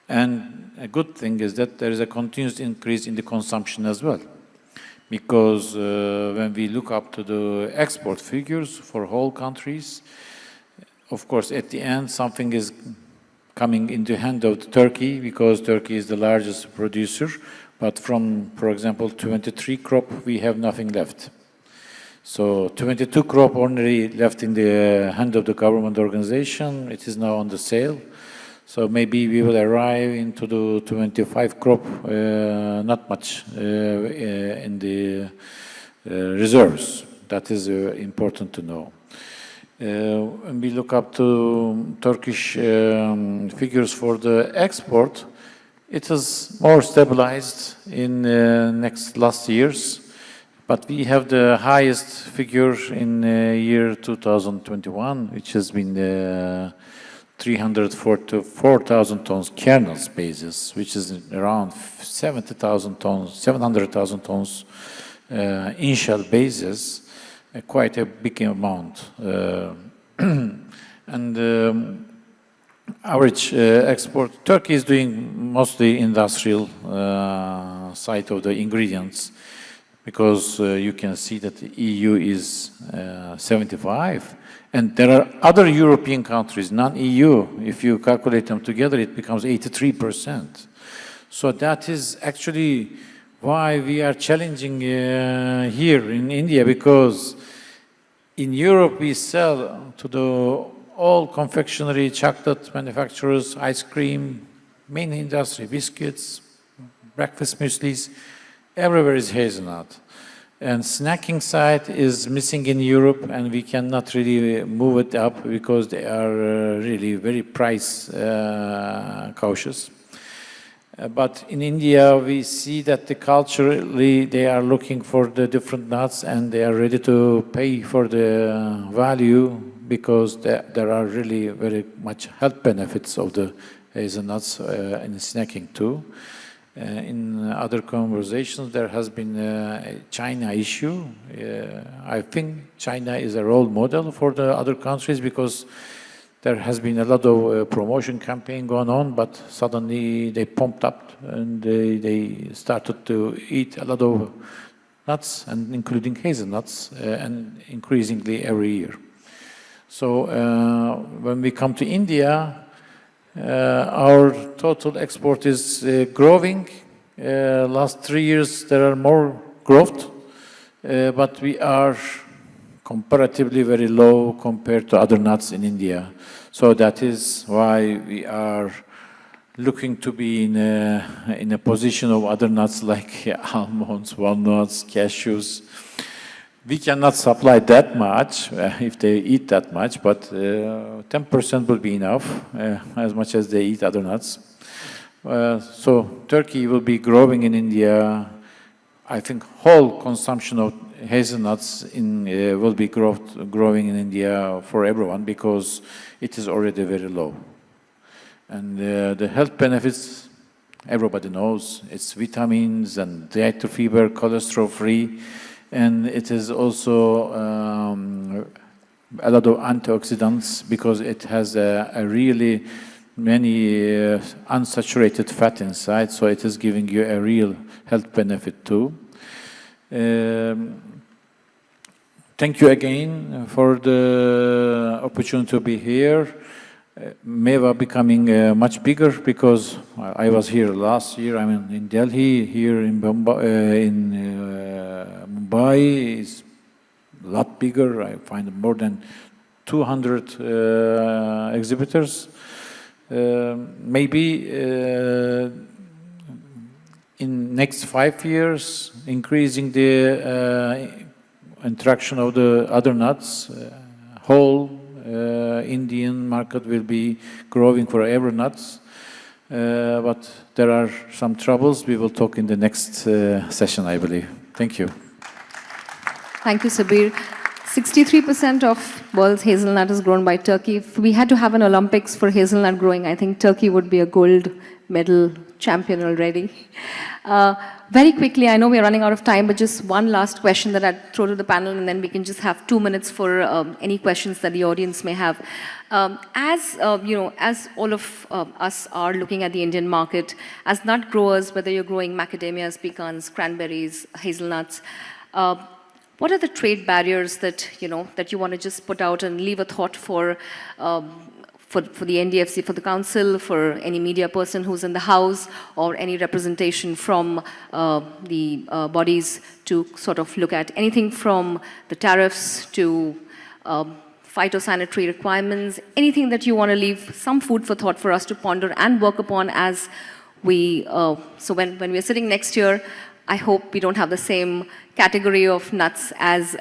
[SPEAKER 7] And a good thing is that there is a continuous increase in the consumption as well. Because when we look up to the export figures for whole countries, of course, at the end, something is coming into the hand of Turkey, because Turkey is the largest producer. But from, for example, 23 crop, we have nothing left. So 22 crop only left in the hand of the government organization. It is now on the sale. So maybe we will arrive into the 25 crop, not much in the reserves. That is important to know. When we look up to Turkish figures for the export, it is more stabilized in last years. But we have the highest figure in year 2021, which has been 344,000 tons kernel basis, which is around 700,000 tons initial basis, quite a big amount. And average export, Turkey is doing mostly industrial side of the ingredients, because you can see that the EU is 75. And there are other European countries, non-EU. If you calculate them together, it becomes 83%. So that is actually why we are challenging here in India, because in Europe we sell to the all confectionery, chocolate manufacturers, ice cream, main industry, biscuits, breakfast mueslis, everywhere is hazelnut. And snacking side is missing in Europe, and we cannot really move it up because they are really very price cautious. But in India, we see that culturally they are looking for the different nuts, and they are ready to pay for the value, because there are really very much health benefits of the hazelnuts in snacking too. In other conversations, there has been a China issue. I think China is a role model for the other countries, because there has been a lot of promotion campaign going on, but suddenly they pumped up and they started to eat a lot of nuts, and including hazelnuts, and increasingly every year. So when we come to India, our total export is growing. Last 3 years there are more growth, but we are comparatively very low compared to other nuts in India. So that is why we are looking to be in a position of other nuts like almonds, walnuts, cashews. We cannot supply that much if they eat that much, but 10% will be enough, as much as they eat other nuts. So Turkey will be growing in India. I think whole consumption of hazelnuts will be growing in India for everyone, because it is already very low. And the health benefits, everybody knows. It's vitamins and dietary fiber, cholesterol-free. And it is also a lot of antioxidants, because it has a really many unsaturated fat inside, so it is giving you a real health benefit too. Thank you again for the opportunity to be here. Mewa becoming much bigger because I was here last year. I mean, in Delhi, here in Mumbai is a lot bigger. I find more than 200 exhibitors. Maybe in next 5 years, increasing the interaction of the other nuts, whole Indian market will be growing for every nuts, but there are some troubles. We will talk in the next session, I believe. Thank you.
[SPEAKER 1] Thank you, Sabir. 63% of world's hazelnut is grown by Turkey. If we had to have an Olympics for hazelnut growing, I think Turkey would be a gold medal champion already. Very quickly, I know we're running out of time, but just one last question that I'd throw to the panel, and then we can just have 2 minutes for any questions that the audience may have. As all of us are looking at the Indian market, as nut growers, whether you're growing macadamias, pecans, cranberries, hazelnuts, what are the trade barriers that you want to just put out and leave a thought for the NDFC, for the council, for any media person who's in the house, or any representation from the bodies to sort of look at anything from the tariffs to phytosanitary requirements, anything that you want to leave some food for thought for us to ponder and work upon as we, so when we're sitting next year, I hope we don't have the same category of nuts as,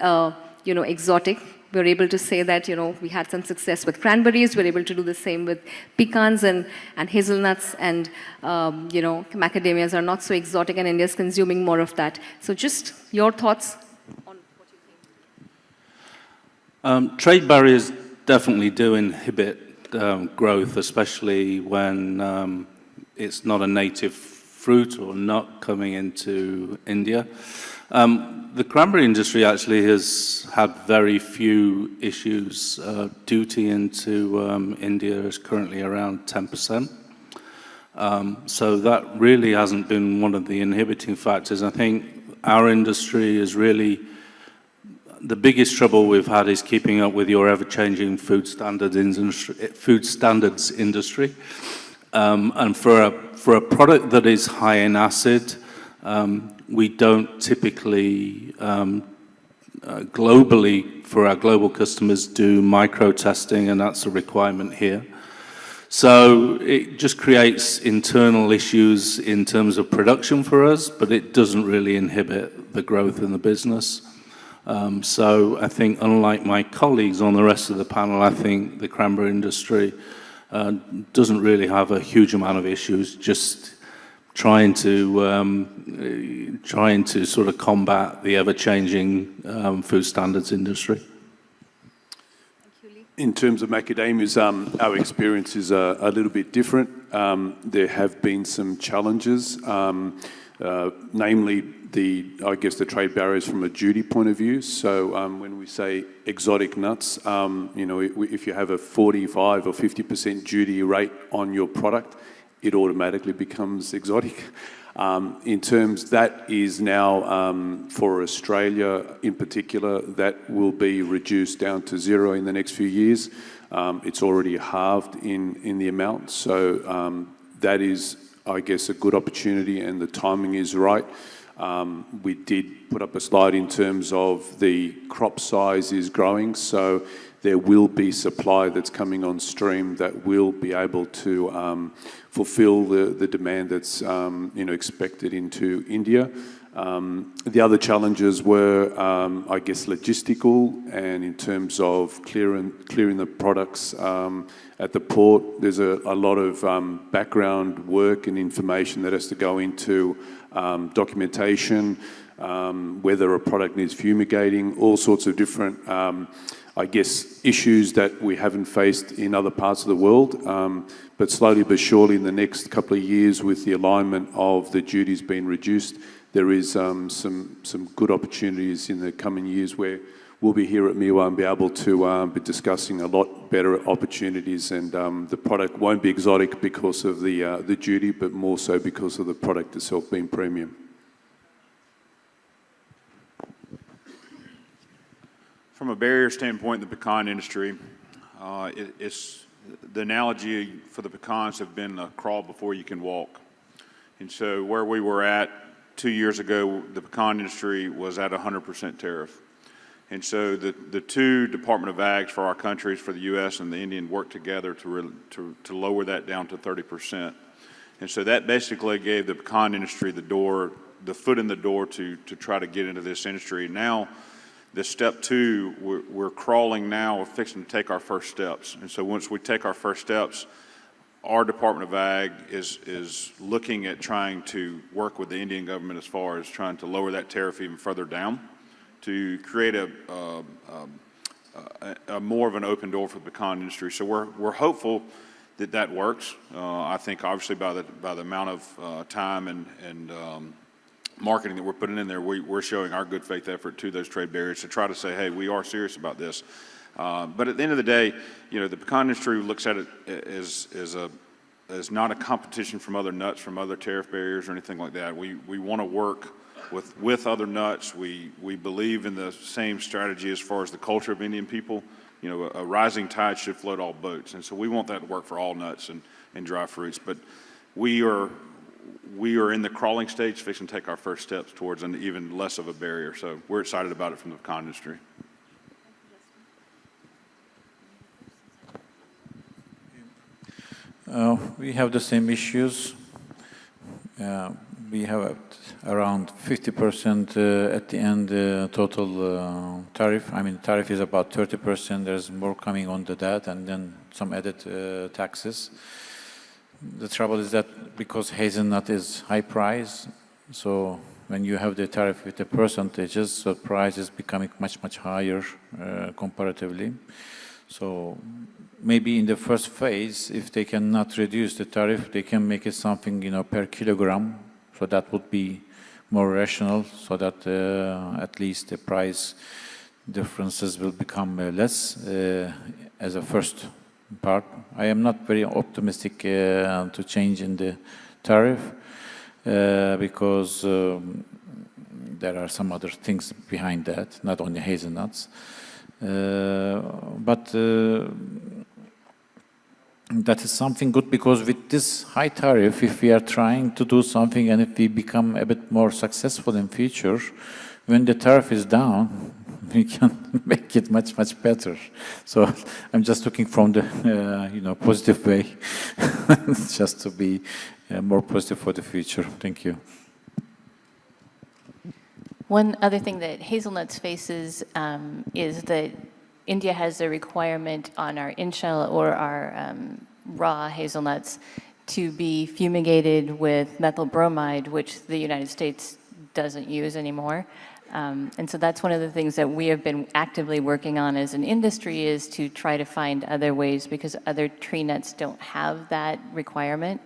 [SPEAKER 1] exotic. We're able to say that, we had some success with cranberries. We're able to do the same with pecans and hazelnuts, and, macadamias are not so exotic, and India's consuming more of that. So just your thoughts on what you think.
[SPEAKER 3] Trade barriers definitely do inhibit growth, especially when it's not a native fruit or nut coming into India. The cranberry industry actually has had very few issues. Duty into India is currently around 10%. So that really hasn't been one of the inhibiting factors. I think our industry is really, the biggest trouble we've had is keeping up with your ever-changing food standards industry. And for a product that is high in acid, we don't typically, globally, for our global customers, do micro-testing, and that's a requirement here. So it just creates internal issues in terms of production for us, but it doesn't really inhibit the growth in the business. So I think, unlike my colleagues on the rest of the panel, I think the cranberry industry doesn't really have a huge amount of issues, just trying to sort of combat the ever-changing food standards industry.
[SPEAKER 4] In terms of macadamias, our experience is a little bit different. There have been some challenges, namely I guess the trade barriers from a duty point of view. So when we say exotic nuts, if you have a 45 or 50% duty rate on your product, it automatically becomes exotic. In terms, that is now, for Australia in particular, that will be reduced down to 0 in the next few years. It's already halved in the amount. So that is, I guess, a good opportunity, and the timing is right. We did put up a slide in terms of the crop size is growing, so there will be supply that's coming on stream that will be able to fulfill the demand that's expected into India. The other challenges were, I guess, logistical, and in terms of clearing the products at the port. There's a lot of background work and information that has to go into documentation, whether a product needs fumigating, all sorts of different I guess, issues that we haven't faced in other parts of the world. But slowly but surely in the next couple of years, with the alignment of the duties being reduced, there is some good opportunities in the coming years where we'll be here at Mewa and be able to be discussing a lot better opportunities, and the product won't be exotic because of the duty, but more so because of the product itself being premium.
[SPEAKER 5] From a barrier standpoint, the pecan industry, the analogy for the pecans have been crawl before you can walk. And so where we were at 2 years ago, the pecan industry was at 100% tariff. And so the two Department of Ags for our countries, for the U.S. and the Indian, worked together to lower that down to 30%. And so that basically gave the pecan industry the foot in the door to try to get into this industry. Now, the step two, we're crawling now, we're fixing to take our first steps. And so once we take our first steps, our Department of Ag is looking at trying to work with the Indian government as far as trying to lower that tariff even further down to create a more of an open door for the pecan industry. So we're hopeful that works. I think obviously by the amount of time and marketing that we're putting in there, we're showing our good faith effort to those trade barriers to try to say, hey, we are serious about this. But at the end of the day, the pecan industry looks at it as not a competition from other nuts, from other tariff barriers or anything like that. We want to work with other nuts. We believe in the same strategy as far as the culture of Indian people. A rising tide should float all boats. And so we want that to work for all nuts and dry fruits. But we are in the crawling stage, fixing to take our first steps towards an even less of a barrier. So we're excited about it from the pecan industry.
[SPEAKER 7] We have the same issues. We have around 50% at the end total tariff. I mean, tariff is about 30%. There's more coming on to that, and then some added taxes. The trouble is that because hazelnut is high price, so when you have the tariff with the percentages, the price is becoming much, much higher comparatively. So maybe in the first phase, if they cannot reduce the tariff, they can make it something, per kilogram. So that would be more rational, so that at least the price differences will become less as a first part. I am not very optimistic to change in the tariff because there are some other things behind that, not only hazelnuts. But that is something good, because with this high tariff, if we are trying to do something and if we become a bit more successful in future, when the tariff is down, we can make it much, much better. So I'm just looking from the positive way, just to be more positive for the future. Thank you.
[SPEAKER 6] One other thing that hazelnuts faces is that India has a requirement on our in-shell or our raw hazelnuts to be fumigated with methyl bromide, which the United States doesn't use anymore. And so that's one of the things that we have been actively working on as an industry, is to try to find other ways, because other tree nuts don't have that requirement.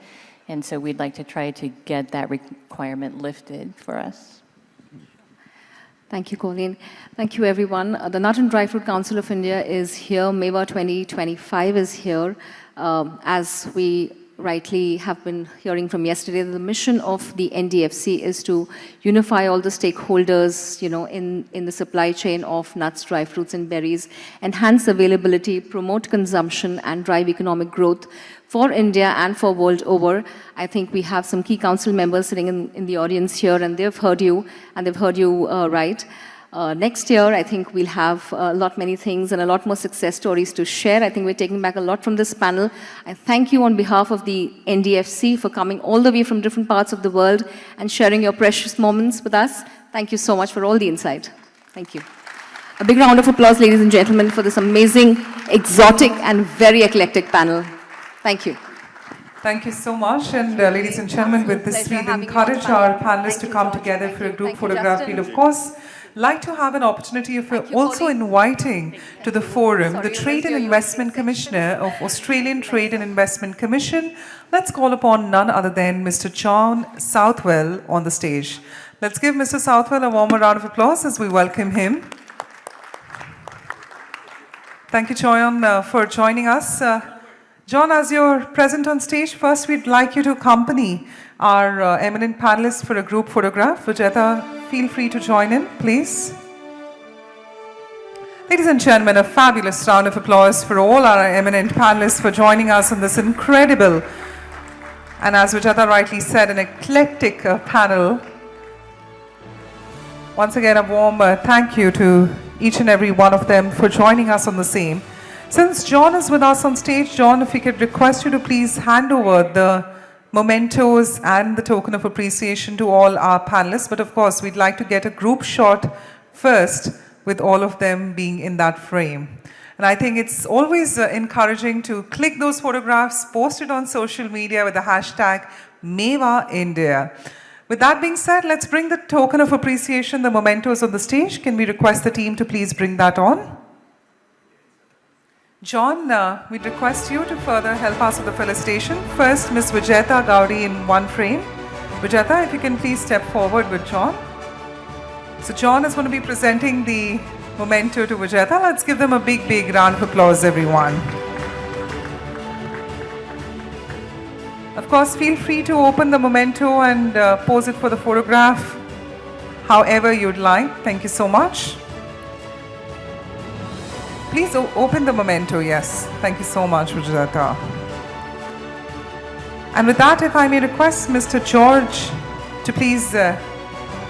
[SPEAKER 6] And so we'd like to try to get that requirement lifted for us.
[SPEAKER 1] Thank you, Colleen. Thank you, everyone. The Nut and Dry Fruit Council of India is here. Mewa 2025 is here. As we rightly have been hearing from yesterday, the mission of the NDFC is to unify all the stakeholders, in the supply chain of nuts, dry fruits, and berries, enhance availability, promote consumption, and drive economic growth for India and for world over. I think we have some key council members sitting in the audience here, and they've heard you, and they've heard you right. Next year, I think we'll have many things and a lot more success stories to share. I think we're taking back a lot from this panel. I thank you on behalf of the NDFC for coming all the way from different parts of the world and sharing your precious moments with us. Thank you so much for all the insight. Thank you. A big round of applause, ladies and gentlemen, for this amazing, exotic, and very eclectic panel. Thank you.
[SPEAKER 8] Thank you so much. And ladies and gentlemen, with this, we encourage our panelists to come together for a group photograph. We'd, of course, like to have an opportunity of also inviting to the forum the Trade and Investment Commissioner of Australian Trade and Investment Commission. Let's call upon none other than Mr. John Southwell on the stage. Let's give Mr. Southwell a warmer round of applause as we welcome him. Thank you, Choyon, for joining us. John, as you're present on stage, first we'd like you to accompany our eminent panelists for a group photograph. Vijeta, feel free to join in, please. Ladies and gentlemen, a fabulous round of applause for all our eminent panelists for joining us on this incredible, and as Vijeta rightly said, an eclectic panel. Once again, a warm thank you to each and every one of them for joining us on the same. Since John is with us on stage, John, if we could request you to please hand over the mementos and the token of appreciation to all our panelists. But of course, we'd like to get a group shot first, with all of them being in that frame. And I think it's always encouraging to click those photographs, post it on social media with the hashtag Mewa India. With that being said, let's bring the token of appreciation, the mementos on the stage. Can we request the team to please bring that on? John, we'd request you to further help us with the felicitation. First, Ms. Vijeta Gaudi in one frame. Vijeta, if you can please step forward with John. So John is going to be presenting the memento to Vijeta. Let's give them a big, big round of applause, everyone. Of course, feel free to open the memento and pose it for the photograph however you'd like. Thank you so much. Please open the memento, yes. Thank you so much, Vijeta. And with that, if I may request Mr. George to please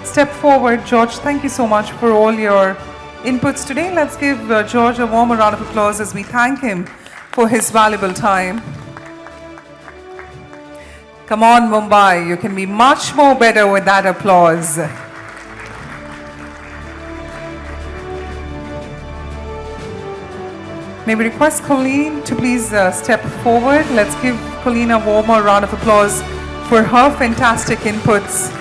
[SPEAKER 8] step forward. George, thank you so much for all your inputs today. Let's give George a warm round of applause as we thank him for his valuable time. Come on, Mumbai, you can be much more better with that applause. May we request Colleen to please step forward. Let's give Colleen a warmer round of applause for her fantastic inputs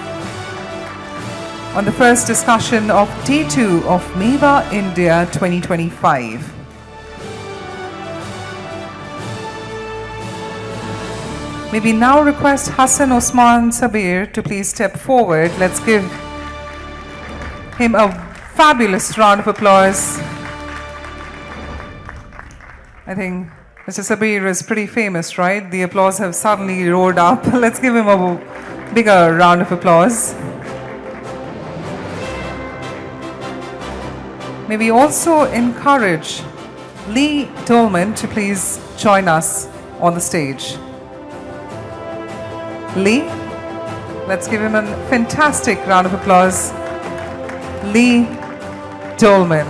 [SPEAKER 8] on the first discussion of Day 2 of Mewa India 2025. May we now request Hassan Osman Sabir to please step forward. Let's give him a fabulous round of applause. I think Mr. Sabir is pretty famous, right? The applause have suddenly roared up. Let's give him a bigger round of applause. May we also encourage Lee Dolman to please join us on the stage. Lee, let's give him a fantastic round of applause. Lee Dolman.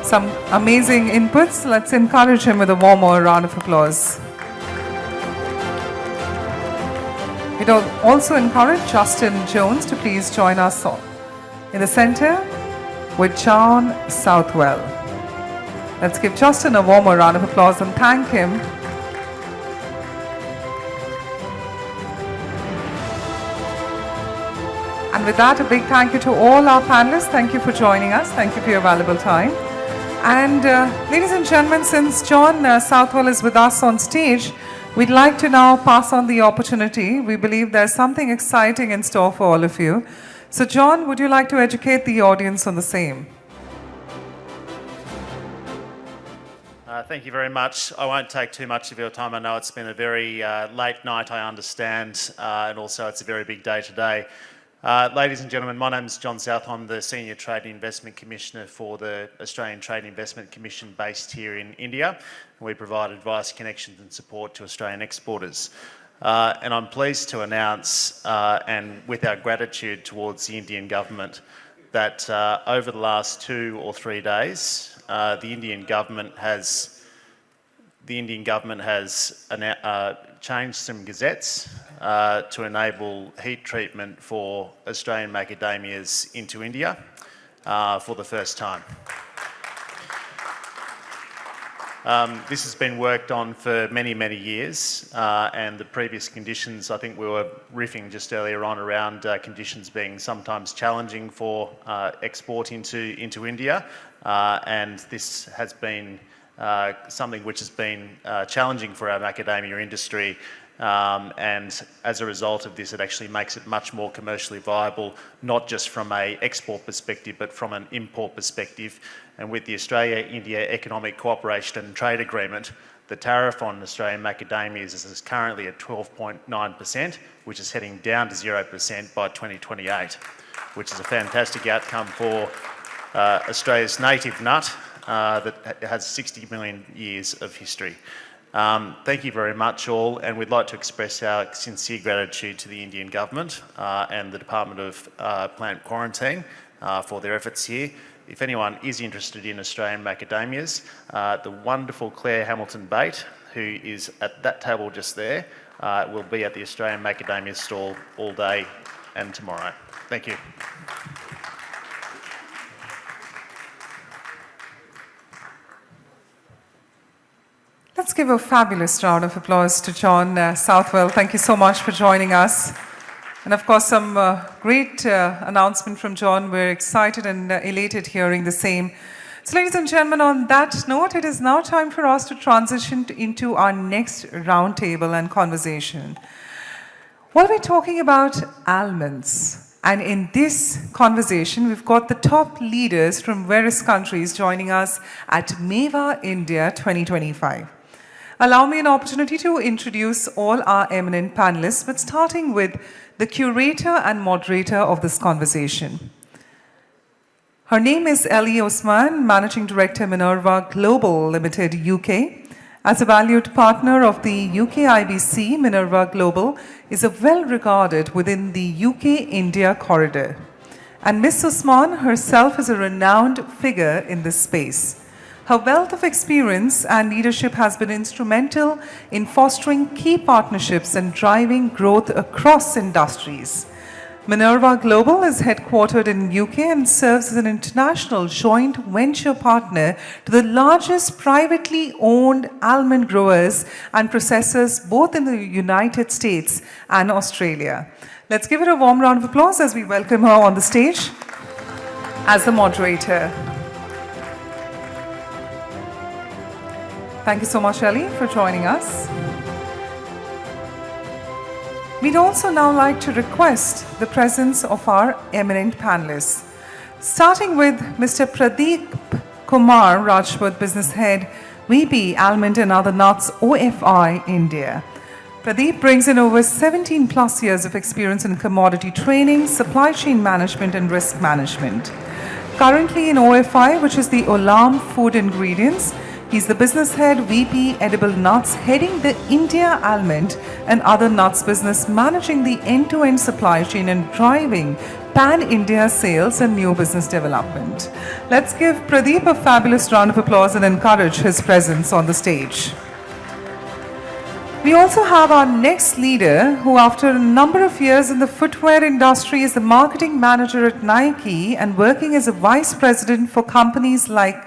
[SPEAKER 8] Some amazing inputs. Let's encourage him with a warmer round of applause. We'd also encourage Justin Jones to please join us in the center with John Southwell. Let's give Justin a warmer round of applause and thank him. And with that, a big thank you to all our panelists. Thank you for joining us. Thank you for your valuable time. And ladies and gentlemen, since John Southwell is with us on stage, we'd like to now pass on the opportunity. We believe there's something exciting in store for all of you. So John, would you like to educate the audience on the same?
[SPEAKER 9] Thank you very much. I won't take too much of your time. I know it's been a very late night, I understand, and also it's a very big day today. Ladies and gentlemen, my name is John South. I'm the Senior Trade and Investment Commissioner for the Australian Trade and Investment Commission based here in India. We provide advice, connections and support to Australian exporters. And I'm pleased to announce, and with our gratitude towards the Indian government, that over the last 2 or 3 days, the Indian government has changed some gazettes to enable heat treatment for Australian macadamias into India for the first time. This has been worked on for many, many years, and the previous conditions, I think we were riffing just earlier on around conditions being sometimes challenging for export into India, and this has been something which has been challenging for our macadamia industry, And as a result of this, it actually makes it much more commercially viable, not just from an export perspective, but from an import perspective. And with the Australia-India Economic Cooperation and Trade Agreement, the tariff on Australian macadamias is currently at 12.9%, which is heading down to 0% by 2028, which is a fantastic outcome for Australia's native nut that has 60 million years of history. Thank you very much all, and we'd like to express our sincere gratitude to the Indian government and the Department of Plant Quarantine for their efforts here. If anyone is interested in Australian macadamias, the wonderful Claire Hamilton-Bate, who is at that table just there, will be at the Australian macadamia stall all day and tomorrow. Thank you.
[SPEAKER 8] Let's give a fabulous round of applause to John Southwell. Thank you so much for joining us. And of course, some great announcement from John. We're excited and elated hearing the same. So ladies and gentlemen, on that note, it is now time for us to transition into our next roundtable and conversation. Well, we're talking about almonds. And in this conversation, we've got the top leaders from various countries joining us at Mewa India 2025. Allow me an opportunity to introduce all our eminent panelists, but starting with the curator and moderator of this conversation. Her name is Ellie Osman, Managing Director, Minerva Global Limited, UK. As a valued partner of the UK IBC, Minerva Global is a well-regarded within the UK-India corridor. And Ms. Osman herself is a renowned figure in this space. Her wealth of experience and leadership has been instrumental in fostering key partnerships and driving growth across industries. Minerva Global is headquartered in UK and serves as an international joint venture partner to the largest privately owned almond growers and processors both in the United States and Australia. Let's give her a warm round of applause as we welcome her on the stage as the moderator. Thank you so much, Ellie, for joining us. We'd also now like to request the presence of our eminent panelists, starting with Mr. Pradeep Kumar Rajput, Business Head, VP, Almond and Other Nuts, OFI, India. Pradeep brings in over 17 plus years of experience in commodity training, supply chain management and risk management. Currently in OFI, which is the Olam Food Ingredients, he's the business head, VP, Edible Nuts, heading the India Almond and Other Nuts business, managing the end-to-end supply chain and driving pan-India sales and new business development. Let's give Pradeep a fabulous round of applause and encourage his presence on the stage. We also have our next leader, who after a number of years in the footwear industry is the marketing manager at Nike and working as a vice president for companies like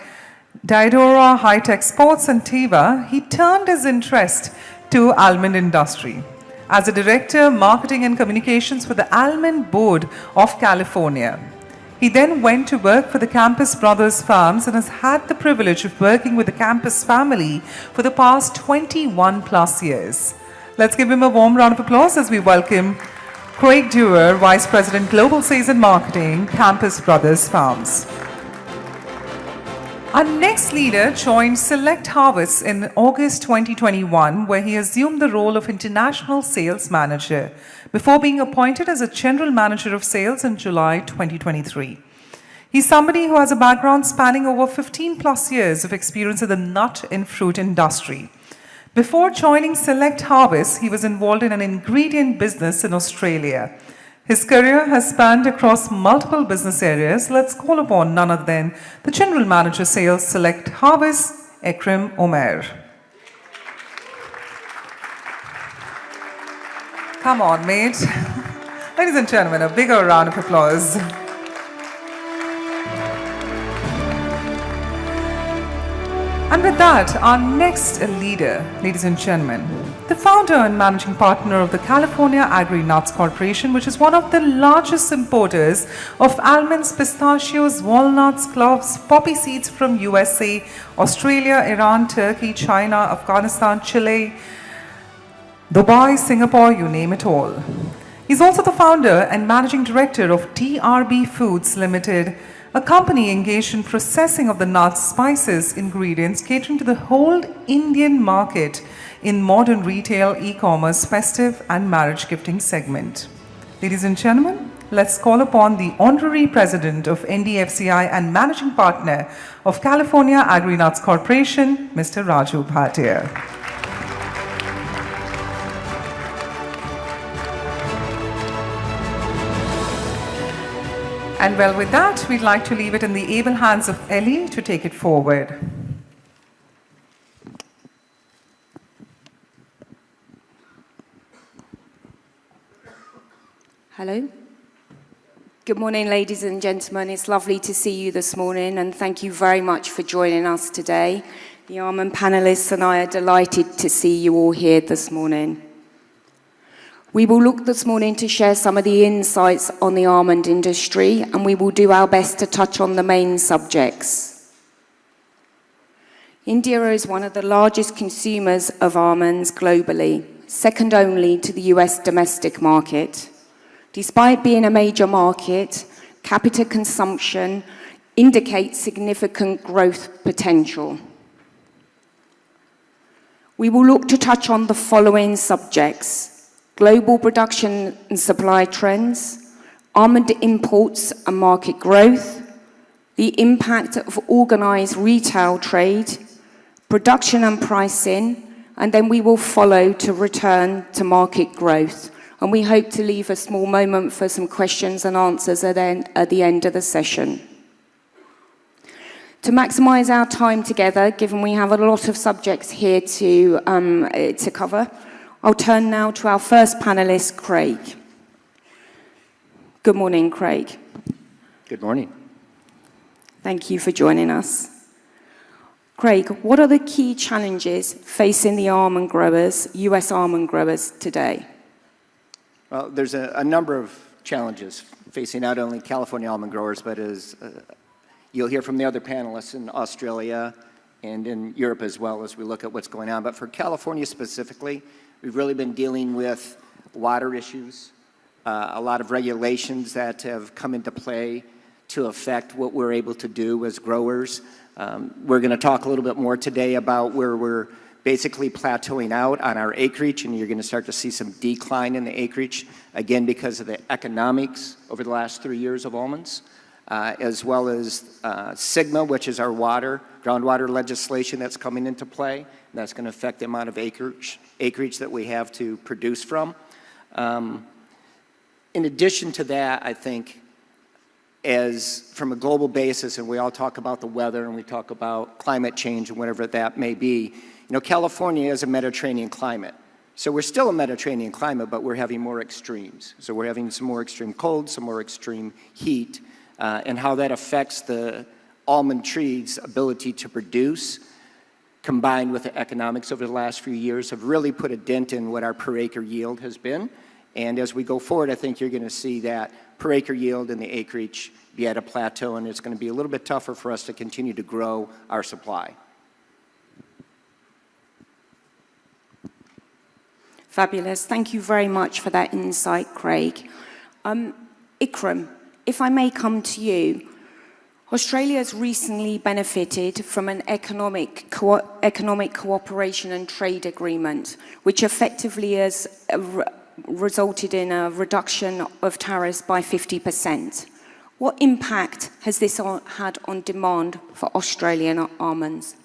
[SPEAKER 8] Diadora, High-Tech Sports and Teva, he turned his interest to almond industry. As a director, marketing and communications for the Almond Board of California. He then went to work for the Campus Brothers Farms and has had the privilege of working with the Campus family for the past 21 plus years. Let's give him a warm round of applause as we welcome Craig Dewar, Vice President, Global Sales and Marketing, Campus Brothers Farms. Our next leader joined Select Harvests in August 2021, where he assumed the role of International Sales Manager before being appointed as a General Manager of Sales in July 2023. He's somebody who has a background spanning over 15 plus years of experience in the nut and fruit industry. Before joining Select Harvests, he was involved in an ingredient business in Australia. His career has spanned across multiple business areas. Let's call upon none other than the General Manager Sales, Select Harvests, Ekrem Omer. Come on, mate. Ladies and gentlemen, a bigger round of applause. And with that, our next leader, ladies and gentlemen, the founder and managing partner of the California Agri-Nuts Corporation, which is one of the largest importers of almonds, pistachios, walnuts, cloves, poppy seeds from USA, Australia, Iran, Turkey, China, Afghanistan, Chile. Dubai, Singapore, you name it all. He's also the founder and managing director of TRB Foods Limited, a company engaged in processing of the nuts, spices, ingredients, catering to the whole Indian market in modern retail, e-commerce, festive and marriage gifting segment. Ladies and gentlemen, let's call upon the Honorary President of NDFCI and Managing Partner of California Agri-Nuts Corporation, Mr. Raju Bhatia. And well, with that, we'd like to leave it in the able hands of Ellie to take it forward.
[SPEAKER 10] Hello. Good morning, ladies and gentlemen. It's lovely to see you this morning, and thank you very much for joining us today. The Almond panelists and I are delighted to see you all here this morning. We will look this morning to share some of the insights on the almond industry, and we will do our best to touch on the main subjects. India is one of the largest consumers of almonds globally, second only to the US domestic market. Despite being a major market, capita consumption indicates significant growth potential. We will look to touch on the following subjects: global production and supply trends, almond imports and market growth, the impact of organized retail trade, production and pricing, and then we will follow to return to market growth. And we hope to leave a small moment for some questions and answers at the end of the session. To maximize our time together, given we have a lot of subjects here to cover, I'll turn now to our first panelist, Craig. Good morning, Craig.
[SPEAKER 11] Good morning.
[SPEAKER 10] Thank you for joining us. Craig, what are the key challenges facing the almond growers, US almond growers today?
[SPEAKER 11] Well, there's a number of challenges facing not only California almond growers, but as you'll hear from the other panelists in Australia and in Europe as well as we look at what's going on. But for California specifically, we've really been dealing with water issues, a lot of regulations that have come into play to affect what we're able to do as growers. We're going to talk a little bit more today about where we're basically plateauing out on our acreage, and you're going to start to see some decline in the acreage, again, because of the economics over the last 3 years of almonds, as well as SGMA, which is our groundwater legislation that's coming into play. And that's going to affect the amount of acreage that we have to produce from. In addition to that, I think, as from a global basis, and we all talk about the weather and we talk about climate change and whatever that may be, you know, California is a Mediterranean climate. So we're still a Mediterranean climate, but we're having more extremes. So we're having some more extreme cold, some more extreme heat, and how that affects the almond tree's ability to produce, combined with the economics over the last few years, have really put a dent in what our per acre yield has been. And as we go forward, I think you're going to see that per acre yield and the acreage be at a plateau, and it's going to be a little bit tougher for us to continue to grow our supply.
[SPEAKER 10] Fabulous. Thank you very much for that insight, Craig. Ikram, if I may come to you, Australia has recently benefited from an economic cooperation and trade agreement, which effectively has resulted in a reduction of tariffs by 50%. What impact has this had on demand for Australian almonds?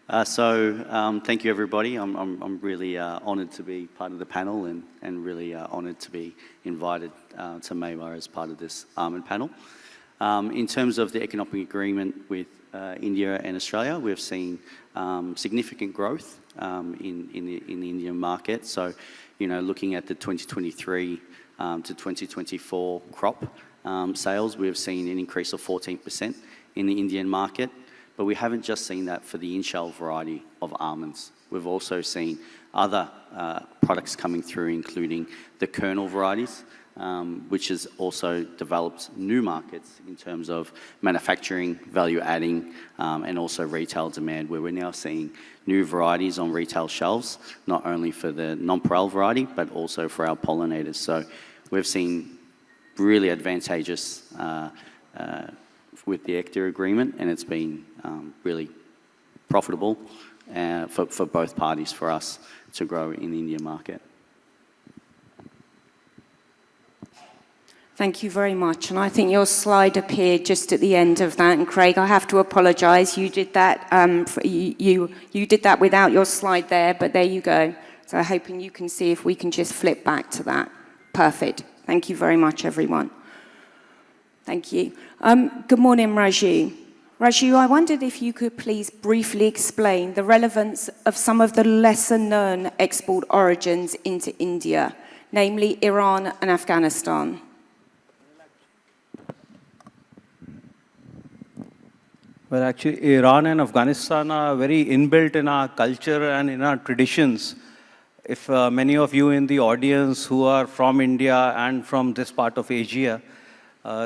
[SPEAKER 12] Thank you, everybody. I'm really honoured to be part of the panel and really honoured to be invited to Mewa as part of this almond panel. In terms of the economic agreement with India and Australia, we've seen significant growth in the Indian market. So, you know, looking at the 2023 to 2024 crop sales, we have seen an increase of 14% in the Indian market. But we haven't just seen that for the in-shell variety of almonds. We've also seen other products coming through, including the kernel varieties, which has also developed new markets in terms of manufacturing, value adding, and also retail demand, where we're now seeing new varieties on retail shelves, not only for the nonpareil variety, but also for our pollinators. So we've seen really advantageous with the hectare agreement, and it's been really profitable for both parties, for us to grow in the Indian market.
[SPEAKER 10] Thank you very much. And I think your slide appeared just at the end of that. And Craig, I have to apologise. You did that. You did that without your slide there, but there you go. So I'm hoping you can see if we can just flip back to that. Perfect. Thank you very much, everyone. Thank you. Good morning, Raju. Raju, I wondered if you could please briefly explain the relevance of some of the lesser-known export origins into India, namely Iran and Afghanistan.
[SPEAKER 13] Well, actually, Iran and Afghanistan are very inbuilt in our culture and in our traditions. If many of you in the audience who are from India and from this part of Asia,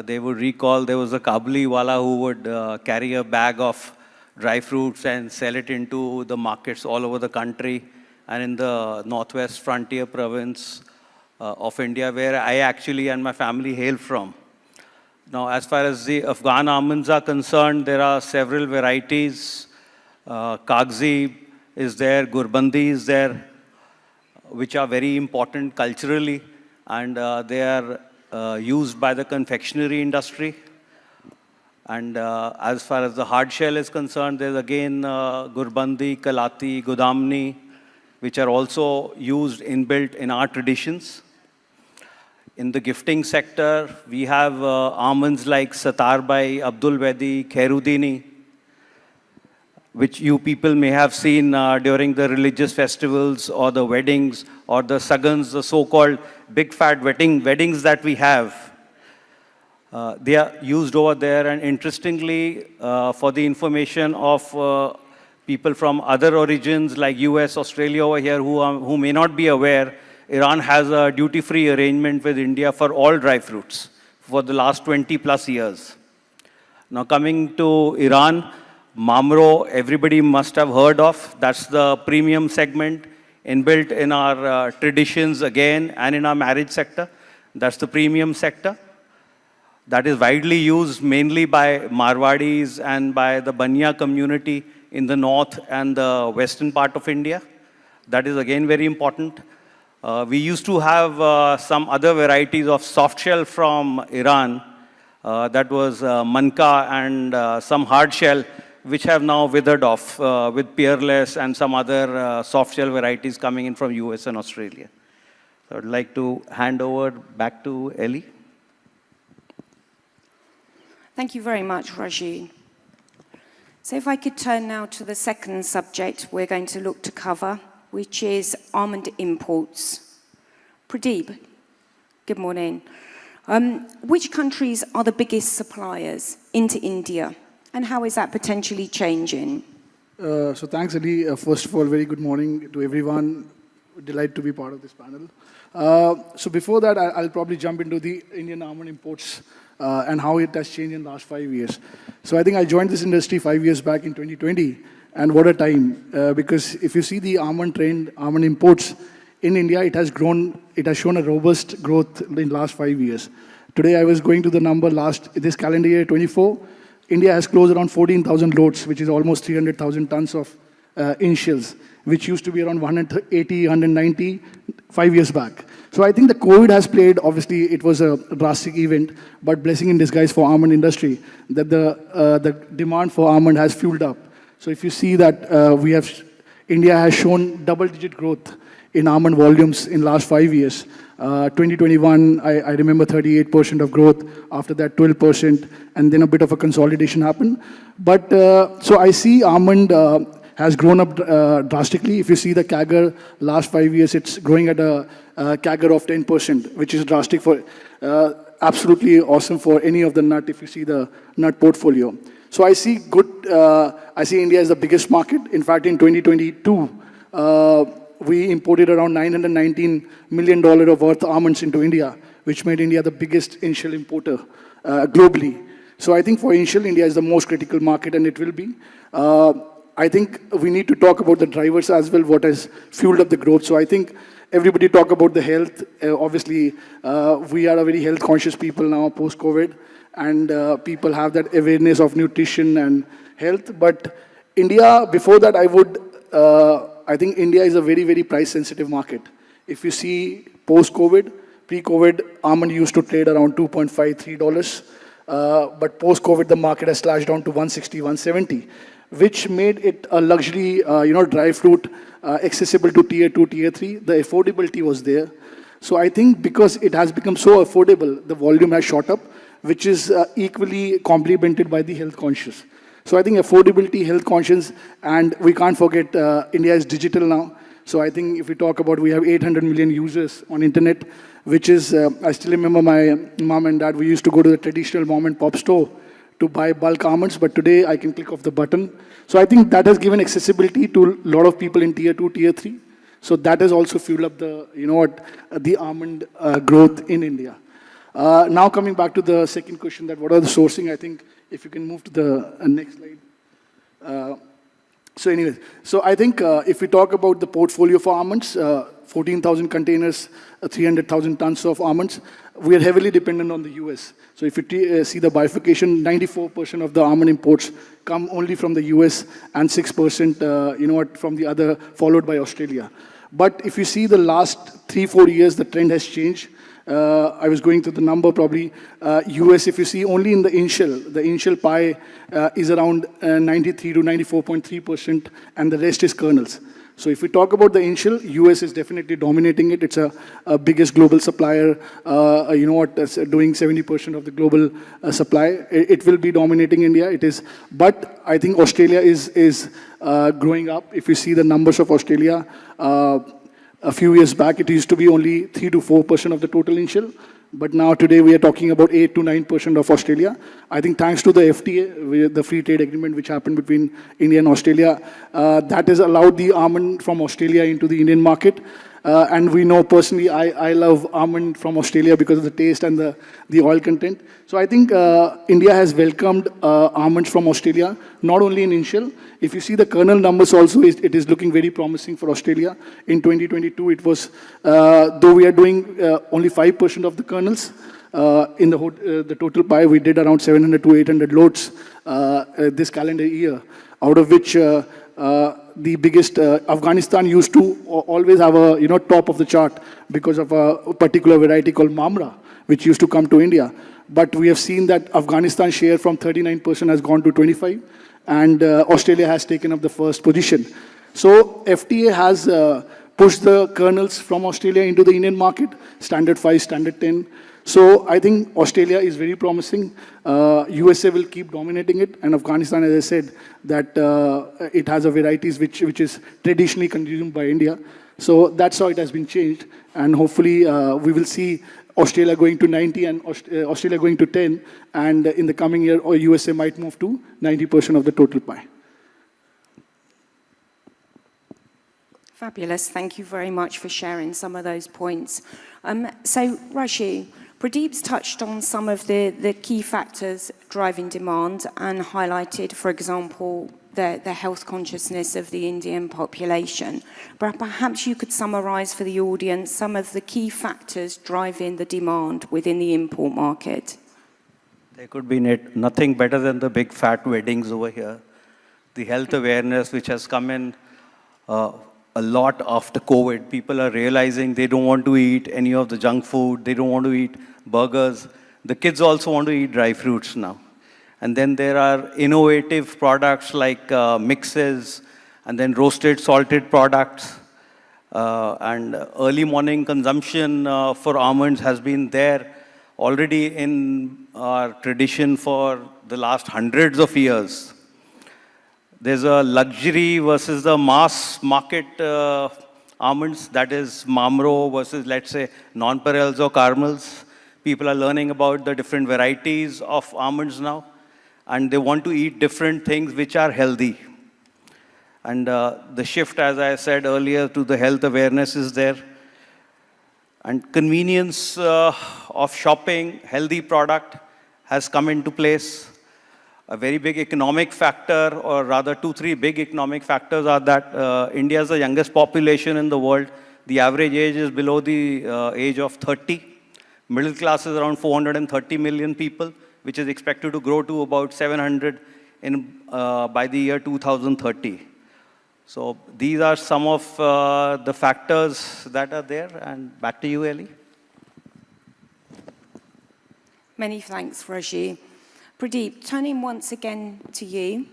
[SPEAKER 13] they would recall there was a Kabuli wala who would carry a bag of dry fruits and sell it into the markets all over the country and in the northwest frontier province of India, where I actually and my family hail from. Now, as far as the Afghan almonds are concerned, there are several varieties. Kagzi is there, Gurbandi is there, which are very important culturally, and they are used by the confectionery industry. And as far as the hard shell is concerned, there's again Gurbandi, Kalati, Gudamni, which are also used inbuilt in our traditions. In the gifting sector, we have almonds like Satarbai, Abdul Vedi, Khairudini, which you people may have seen during the religious festivals or the weddings or the sagans, the so-called big fat weddings that we have. They are used over there, and interestingly, for the information of people from other origins like US, Australia over here who may not be aware, Iran has a duty-free arrangement with India for all dry fruits for the last 20 plus years. Now coming to Iran, Mamro, everybody must have heard of. That's the premium segment inbuilt in our traditions again and in our marriage sector. That's the premium sector. That is widely used mainly by Marwadis and by the Banya community in the north and the western part of India. That is again very important. We used to have some other varieties of soft shell from Iran. That was manka and some hard shell, which have now withered off with peerless and some other soft shell varieties coming in from US and Australia. So I'd like to hand over back to Ellie.
[SPEAKER 10] Thank you very much, Raju. So if I could turn now to the second subject we're going to look to cover, which is almond imports. Pradeep, good morning. Which countries are the biggest suppliers into India, and how is that potentially changing?
[SPEAKER 14] So thanks, Ali. First of all, very good morning to everyone. Delighted to be part of this panel. So before that, I'll probably jump into the Indian almond imports and how it has changed in the last 5 years. So I think I joined this industry 5 years back in 2020. And what a time, because if you see the almond trend, almond imports in India, it has shown a robust growth in the last 5 years. Today, I was going to the number this calendar year, 24, India has closed around 14,000 loads, which is almost 300,000 tons of initials, which used to be around 180, 190 5 years back. So I think the COVID has played, obviously it was a drastic event, but blessing in disguise for almond industry, that the demand for almond has fueled up. So if you see that India has shown double-digit growth in almond volumes in last 5 years. 2021, I remember 38% of growth. After that, 12%, and then a bit of a consolidation happened. But so I see almond has grown up drastically. If you see the CAGR last 5 years, it's growing at a CAGR of 10%, which is drastic for absolutely awesome for any of the nut. If you see the nut portfolio. So I see I see India as the biggest market. In fact, in 2022, we imported around $919 million of worth almonds into India, which made India the biggest initial importer globally. So I think for initial, India is the most critical market, and it will be. I think we need to talk about the drivers as well, what has fueled up the growth. So I think everybody talk about the health. Obviously, we are a very health conscious people now post-COVID, and people have that awareness of nutrition and health. But India, before that, I think India is a very, very price sensitive market. If you see post-COVID, pre-COVID, almond used to trade around $2.5, $3. But post-COVID, the market has slashed down to 160, 170, which made it a luxury, dry fruit, accessible to tier 2, tier 3. The affordability was there. So I think because it has become so affordable, the volume has shot up, which is equally complemented by the health conscious. So I think affordability, health conscious, and we can't forget India is digital now. So I think if we talk about, we have 800 million users on internet, which is, I still remember my mom and dad, we used to go to the traditional mom and pop store to buy bulk almonds, but today I can click off the button. So I think that has given accessibility to a lot of people in tier 2, tier 3. So that has also fueled up the, the almond growth in India. Now coming back to the second question, that what are the sourcing, I think if you can move to the next slide. So anyways, so I think if we talk about the portfolio for almonds, 14,000 containers, 300,000 tons of almonds, we are heavily dependent on the US. So if you see the bifurcation, 94% of the almond imports come only from the US and 6%, from the other, followed by Australia. But if you see the last 3-4 years, the trend has changed. I was going through the number probably. US, if you see only in the initial pie is around 93 to 94.3%, and the rest is kernels. So if we talk about the initial, US is definitely dominating it. It's a biggest global supplier, that's doing 70% of the global supply. It will be dominating India, it is. But I think Australia is growing up. If you see the numbers of Australia, a few years back, it used to be only 3 to 4% of the total initial. But now today we are talking about 8 to 9% of Australia. I think thanks to the FTA, the free trade agreement which happened between India and Australia, that has allowed the almond from Australia into the Indian market. And we know personally, I love almond from Australia because of the taste and the oil content. So I think India has welcomed almonds from Australia, not only in initial. If you see the kernel numbers also, it is looking very promising for Australia. In 2022, it was, though we are doing only 5% of the kernels, in the total pie, we did around 700 to 800 loads this calendar year, out of which the biggest, Afghanistan used to always have a, top of the chart because of a particular variety called Mamra, which used to come to India. But we have seen that Afghanistan share from 39% has gone to 25%, and Australia has taken up the first position. So FTA has pushed the kernels from Australia into the Indian market, standard 5, standard 10. So I think Australia is very promising. USA will keep dominating it, and Afghanistan, as I said, that it has a varieties which is traditionally consumed by India. So that's how it has been changed, and hopefully we will see Australia going to 90 and Australia going to 10, and in the coming year, or USA might move to 90% of the total pie.
[SPEAKER 10] Fabulous. Thank you very much for sharing some of those points. So, Raju, Pradeep's touched on some of the key factors driving demand and highlighted, for example, the health consciousness of the Indian population. But perhaps you could summarize for the audience some of the key factors driving the demand within the import market.
[SPEAKER 13] There could be nothing better than the big fat weddings over here. The health awareness which has come in a lot after COVID. People are realizing they don't want to eat any of the junk food. They don't want to eat burgers. The kids also want to eat dry fruits now. And then there are innovative products like mixes, and then roasted, salted products. And early morning consumption for almonds has been there already in our tradition for the last hundreds of years. There's a luxury versus the mass market almonds, that is Mamro versus, let's say, nonpareils or caramels. People are learning about the different varieties of almonds now, and they want to eat different things which are healthy. And the shift, as I said earlier, to the health awareness is there. And convenience of shopping, healthy product has come into place. A very big economic factor, or rather 2-3 big economic factors are that India is the youngest population in the world. The average age is below the age of 30. Middle class is around 430 million people, which is expected to grow to about 700 by the year 2030. So these are some of the factors that are there. And back to you, Ellie.
[SPEAKER 10] Many thanks, Rajiv. Pradeep, turning once again to you.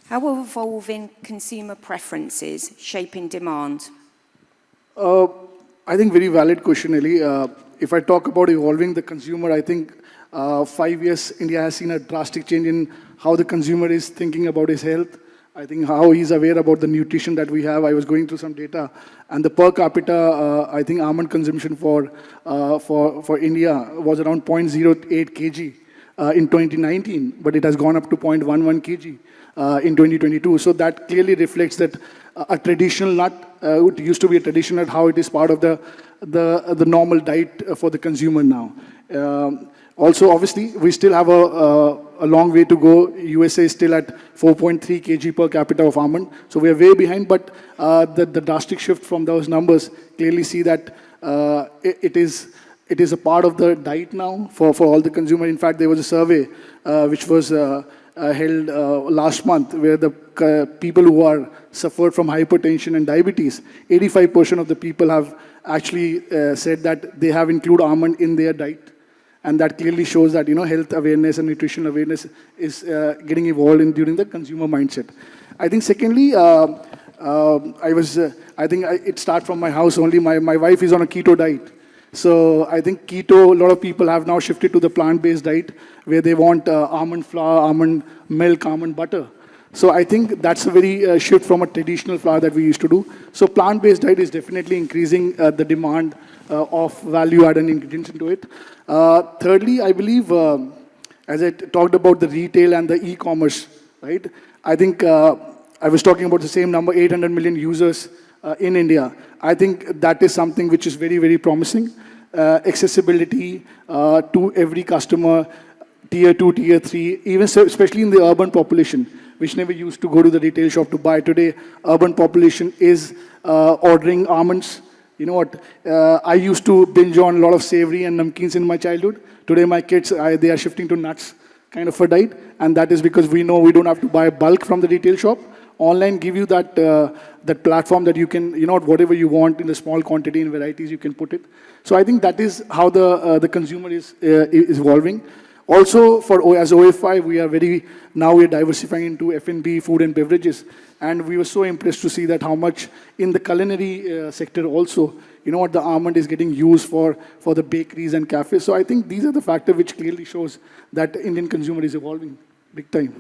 [SPEAKER 10] How are evolving consumer preferences shaping demand?
[SPEAKER 14] I think very valid question, Ellie. If I talk about evolving the consumer, I think 5 years, India has seen a drastic change in how the consumer is thinking about his health. I think how he's aware about the nutrition that we have. I was going through some data, and the per capita, I think almond consumption for India was around 0.08 kg in 2019, but it has gone up to 0.11 kg in 2022. So that clearly reflects that a traditional nut, it used to be a traditional nut, how it is part of the normal diet for the consumer now. Also, obviously, we still have a long way to go. USA is still at 4.3 kg per capita of almond. So we are way behind, but the drastic shift from those numbers clearly see that it is a part of the diet now for all the consumer. In fact, there was a survey which was held last month where the people who are suffered from hypertension and diabetes, 85% of the people have actually said that they have included almond in their diet. And that clearly shows that, health awareness and nutritional awareness is getting evolved during the consumer mindset. I think secondly, I think it starts from my house only. My wife is on a keto diet. So I think keto, a lot of people have now shifted to the plant-based diet where they want almond flour, almond milk, almond butter. So I think that's a very shift from a traditional flour that we used to do. So plant-based diet is definitely increasing the demand of value-added ingredients into it. Thirdly, I believe, as I talked about the retail and the e-commerce, right? I think I was talking about the same number, 800 million users in India. I think that is something which is very, very promising. Accessibility to every customer, tier 2, tier 3, even so, especially in the urban population, which never used to go to the retail shop to buy. Today, urban population is ordering almonds. You know what? I used to binge on a lot of savory and namkeens in my childhood. Today, my kids, they are shifting to nuts kind of a diet. And that is because we know we don't have to buy bulk from the retail shop. Online give you that that platform that you can, whatever you want in a small quantity and varieties, you can put it. So I think that is how the consumer is evolving. Also, as OFI, we are diversifying into F&B, food and beverages. And we were so impressed to see that how much in the culinary sector also, the almond is getting used for the bakeries and cafes. So I think these are the factors which clearly shows that the Indian consumer is evolving big time.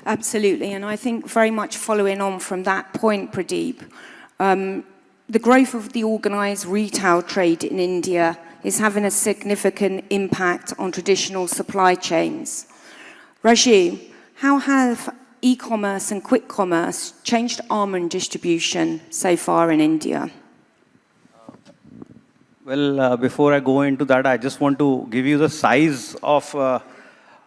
[SPEAKER 10] Absolutely, and I think very much following on from that point, Pradeep, the growth of the organised retail trade in India is having a significant impact on traditional supply chains. Rajiv, how have e-commerce and quick commerce changed almond distribution so far in India?
[SPEAKER 13] Well, before I go into that, I just want to give you the size of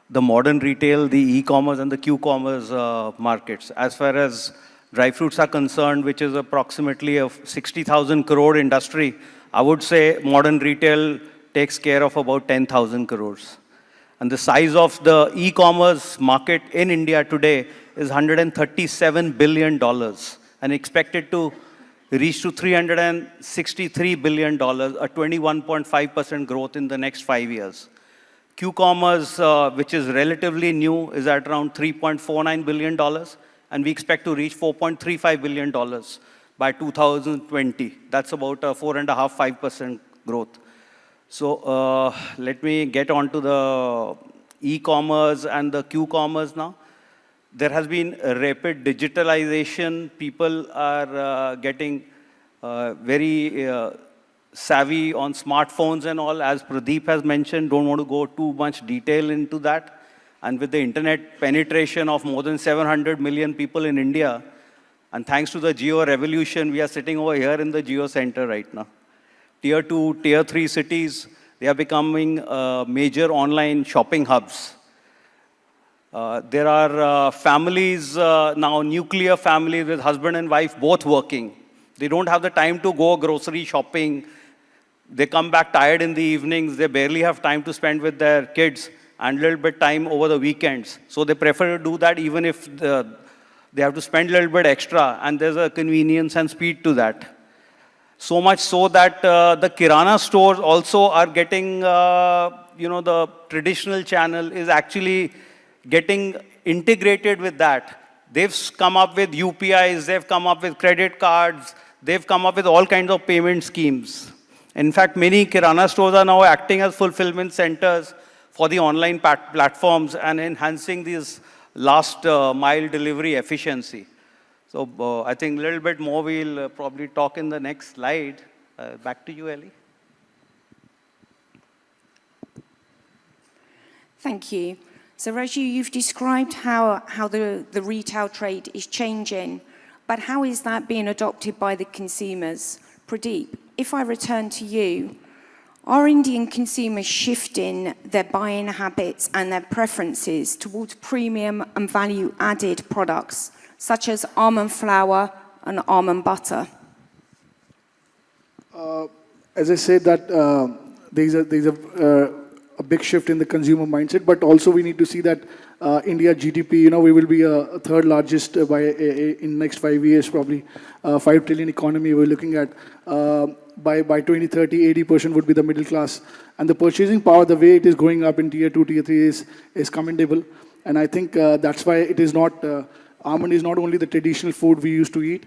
[SPEAKER 13] the modern retail, the e-commerce and the Q-commerce markets. As far as dry fruits are concerned, which is approximately a 60,000 crore industry, I would say modern retail takes care of about 10,000 crores. And the size of the e-commerce market in India today is $137 billion and expected to reach to $363 billion, a 21.5% growth in the next 5 years. Q-commerce, which is relatively new, is at around $3.49 billion, and we expect to reach $4.35 billion by 2020. That's about a 4.5% growth. So let me get on to the e-commerce and the Q-commerce now. There has been a rapid digitalization. People are getting very savvy on smartphones and all. As Pradeep has mentioned, don't want to go too much detail into that. And with the internet penetration of more than 700 million people in India, And thanks to the geo revolution, we are sitting over here in the geo center right now. Tier 2, Tier 3 cities, they are becoming major online shopping hubs. There are families now, nuclear families with husband and wife both working. They don't have the time to go grocery shopping. They come back tired in the evenings. They barely have time to spend with their kids and a little bit time over the weekends. So they prefer to do that even if they have to spend a little bit extra, and there's a convenience and speed to that. So much so that the Kirana stores also are getting, the traditional channel is actually getting integrated with that. They've come up with UPIs, they've come up with credit cards, they've come up with all kinds of payment schemes. In fact, many Kirana stores are now acting as fulfillment centers for the online platforms and enhancing these last mile delivery efficiency. So I think a little bit more we'll probably talk in the next slide. Back to you, Ellie.
[SPEAKER 10] Thank you. So Raju, you've described how the retail trade is changing, but how is that being adopted by the consumers? Pradeep, if I return to you, are Indian consumers shifting their buying habits and their preferences towards premium and value-added products, such as almond flour and almond butter?
[SPEAKER 14] As I said, that there's a big shift in the consumer mindset, but also we need to see that India GDP, we will be a third largest in next 5 years, probably 5 trillion economy we're looking at. By 2030, 80% would be the middle class. And the purchasing power, the way it is going up in Tier 2, Tier 3 is commendable. And I think that's why it is not, almond is not only the traditional food we used to eat.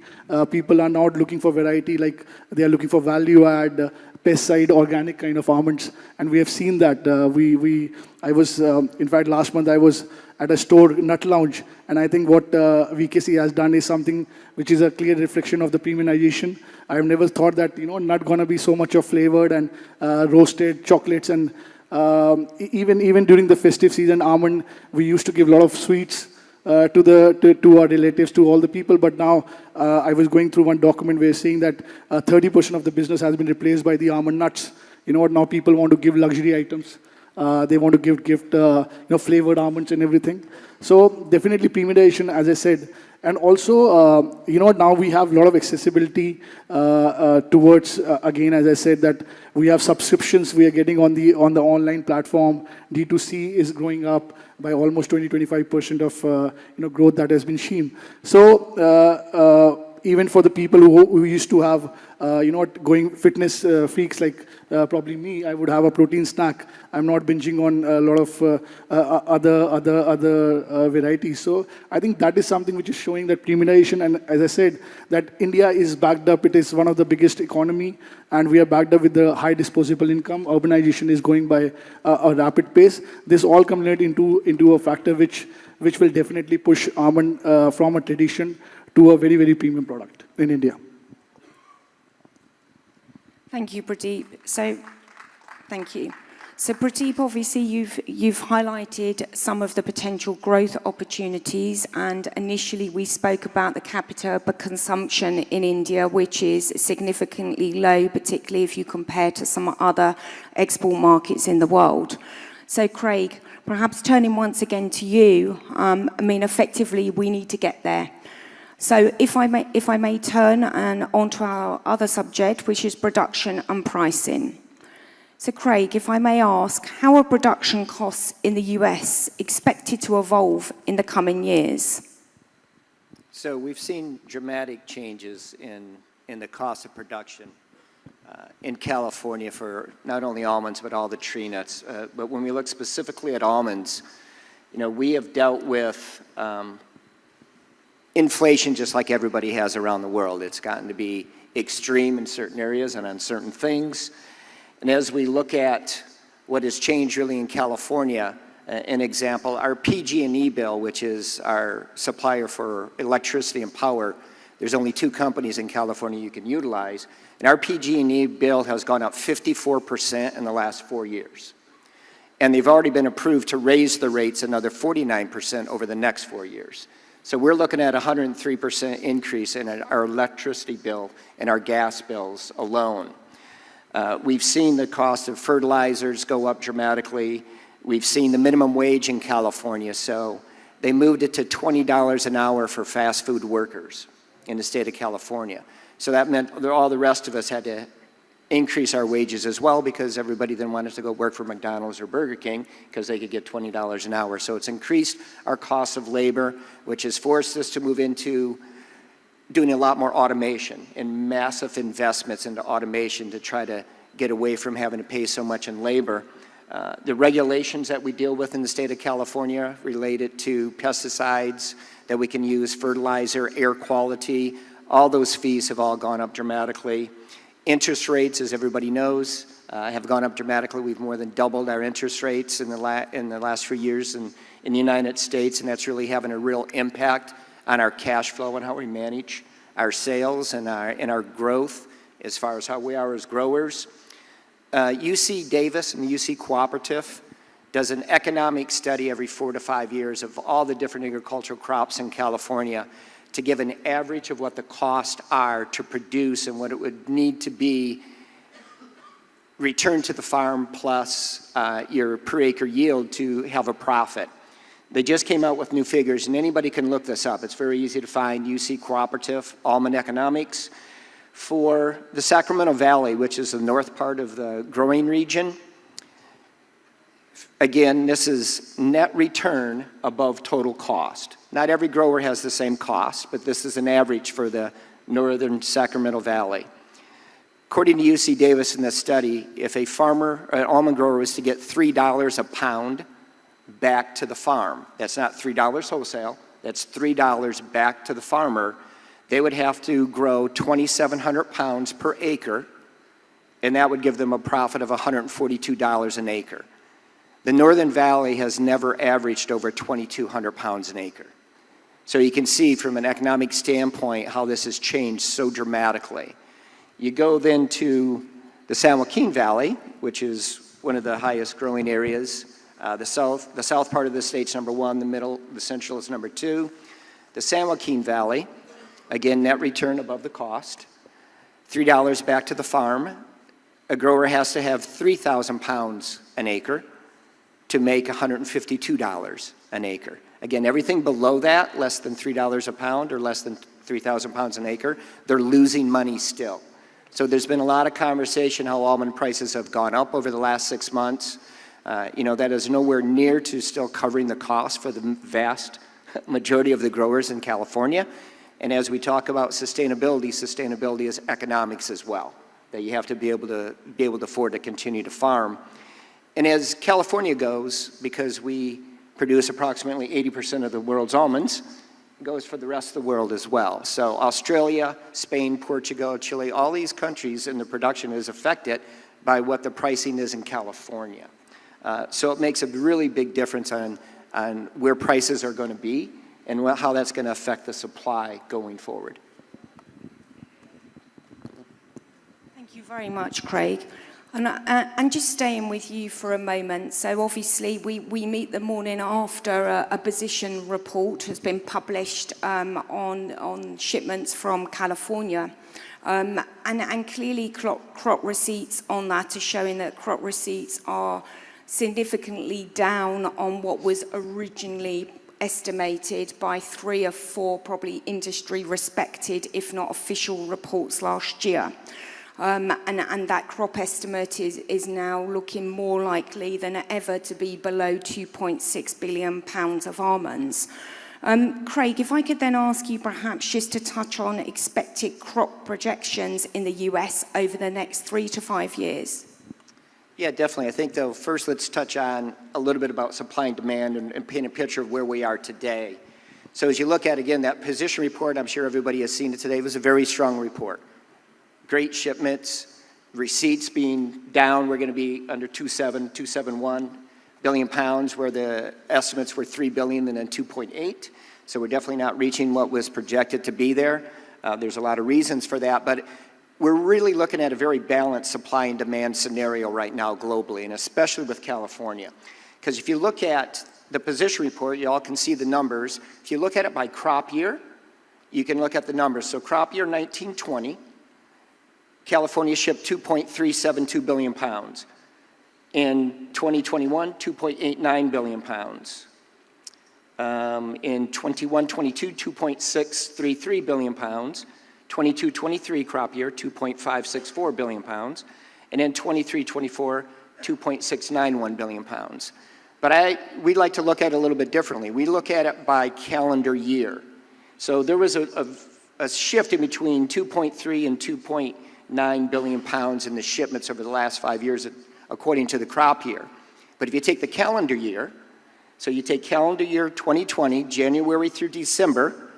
[SPEAKER 14] People are now looking for variety, like they are looking for value add, pesticide, organic kind of almonds. And we have seen that. I was, in fact, last month I was at a store, Nut Lounge, and I think what VKC has done is something which is a clear reflection of the premiumization. I've never thought that, not going to be so much of flavored and roasted chocolates, and even during the festive season, almond, we used to give a lot of sweets to our relatives, to all the people, but now I was going through one document where saying that 30% of the business has been replaced by the almond nuts. You know what, now people want to give luxury items. They want to gift flavored almonds and everything. So definitely premiumization, as I said. And also, now we have a lot of accessibility towards, again, as I said, that we have subscriptions we are getting on the online platform. D2C is growing up by almost 20-25% of growth that has been seen. So even for the people who used to have, going fitness freaks like probably me, I would have a protein snack. I'm not binging on a lot of other varieties. So I think that is something which is showing that premiumization, and as I said, that India is backed up. It is one of the biggest economy, and we are backed up with the high disposable income. Urbanization is going by a rapid pace. This all culminate into a factor which will definitely push almond from a tradition to a very, very premium product in India.
[SPEAKER 10] Thank you, Pradeep. Thank you. So Pradeep, obviously you've highlighted some of the potential growth opportunities, and initially we spoke about the capita consumption in India, which is significantly low, particularly if you compare to some other export markets in the world. So Craig, perhaps turning once again to you, effectively we need to get there. So if I may turn onto our other subject, which is production and pricing. So Craig, if I may ask, how are production costs in the US expected to evolve in the coming years?
[SPEAKER 11] So we've seen dramatic changes in the cost of production in California for not only almonds, but all the tree nuts. But when we look specifically at almonds, we have dealt with inflation just like everybody has around the world. It's gotten to be extreme in certain areas and on certain things. And as we look at what has changed really in California, an example, our PG&E bill, which is our supplier for electricity and power, there's only 2 companies in California you can utilize, and our PG&E bill has gone up 54% in the last 4 years. And they've already been approved to raise the rates another 49% over the next 4 years. So we're looking at a 103% increase in our electricity bill and our gas bills alone. We've seen the cost of fertilizers go up dramatically. We've seen the minimum wage in California, so they moved it to $20 an hour for fast food workers in the state of California. So that meant that all the rest of us had to increase our wages as well, because everybody then wanted to go work for McDonald's or Burger King because they could get $20 an hour. So it's increased our cost of labor, which has forced us to move into doing a lot more automation and massive investments into automation to try to get away from having to pay so much in labor. The regulations that we deal with in the state of California related to pesticides that we can use, fertilizer, air quality, all those fees have all gone up dramatically. Interest rates, as everybody knows, have gone up dramatically. We've more than doubled our interest rates in the last few years in the United States, and that's really having a real impact on our cash flow and how we manage our sales and our growth as far as how we are as growers. UC Davis and the UC Cooperative does an economic study every 4 to 5 years of all the different agricultural crops in California to give an average of what the costs are to produce and what it would need to be returned to the farm plus your per acre yield to have a profit. They just came out with new figures, and anybody can look this up. It's very easy to find. UC Cooperative, Almond Economics. For the Sacramento Valley, which is the north part of the growing region, again, this is net return above total cost. Not every grower has the same cost, but this is an average for the northern Sacramento Valley. According to UC Davis in this study, if a farmer, an almond grower, was to get $3 a pound back to the farm, that's not $3 wholesale, that's $3 back to the farmer, they would have to grow 2,700 pounds per acre, and that would give them a profit of $142 an acre. The Northern Valley has never averaged over 2,200 pounds an acre. So you can see from an economic standpoint how this has changed so dramatically. You go then to the San Joaquin Valley, which is one of the highest growing areas. The south part of the state's number 1, the middle, the central is number 2. The San Joaquin Valley, again, net return above the cost, $3 back to the farm. A grower has to have 3,000 pounds an acre to make $152 an acre. Again, everything below that, less than $3 a pound or less than 3,000 pounds an acre, they're losing money still. So there's been a lot of conversation how almond prices have gone up over the last 6 months. That is nowhere near to still covering the cost for the vast majority of the growers in California. And as we talk about sustainability, sustainability is economics as well, that you have to be able to afford to continue to farm. And as California goes, because we produce approximately 80% of the world's almonds, it goes for the rest of the world as well. So Australia, Spain, Portugal, Chile, all these countries in the production is affected by what the pricing is in California. So it makes a really big difference on where prices are going to be and how that's going to affect the supply going forward.
[SPEAKER 10] Thank you very much, Craig. And just staying with you for a moment, so obviously we meet the morning after a position report has been published on shipments from California. And clearly crop receipts on that are showing that crop receipts are significantly down on what was originally estimated by 3 or 4 probably industry respected, if not official reports last year. And that crop estimate is now looking more likely than ever to be below 2.6 billion pounds of almonds. Craig, if I could then ask you perhaps just to touch on expected crop projections in the US over the next 3 to 5 years.
[SPEAKER 11] Yeah, definitely. I think, though, first let's touch on a little bit about supply and demand and paint a picture of where we are today. So as you look at, again, that position report, I'm sure everybody has seen it today, it was a very strong report. Great shipments, receipts being down, we're going to be under 2.71 billion pounds, where the estimates were 3 billion and then 2.8. So we're definitely not reaching what was projected to be there. There's a lot of reasons for that, but we're really looking at a very balanced supply and demand scenario right now globally, and especially with California. Because if you look at the position report, you all can see the numbers. If you look at it by crop year, you can look at the numbers. So crop year 1920, California shipped 2.372 billion pounds. In 2021, 2.89 billion pounds. In 21-22, 2.633 billion pounds. 22-23 crop year, 2.564 billion pounds. And in 23-24, 2.691 billion pounds. But we'd like to look at it a little bit differently. We look at it by calendar year. So there was a shift in between 2.3 and 2.9 billion pounds in the shipments over the last 5 years, according to the crop year. But if you take the calendar year, so you take calendar year 2020, January through December,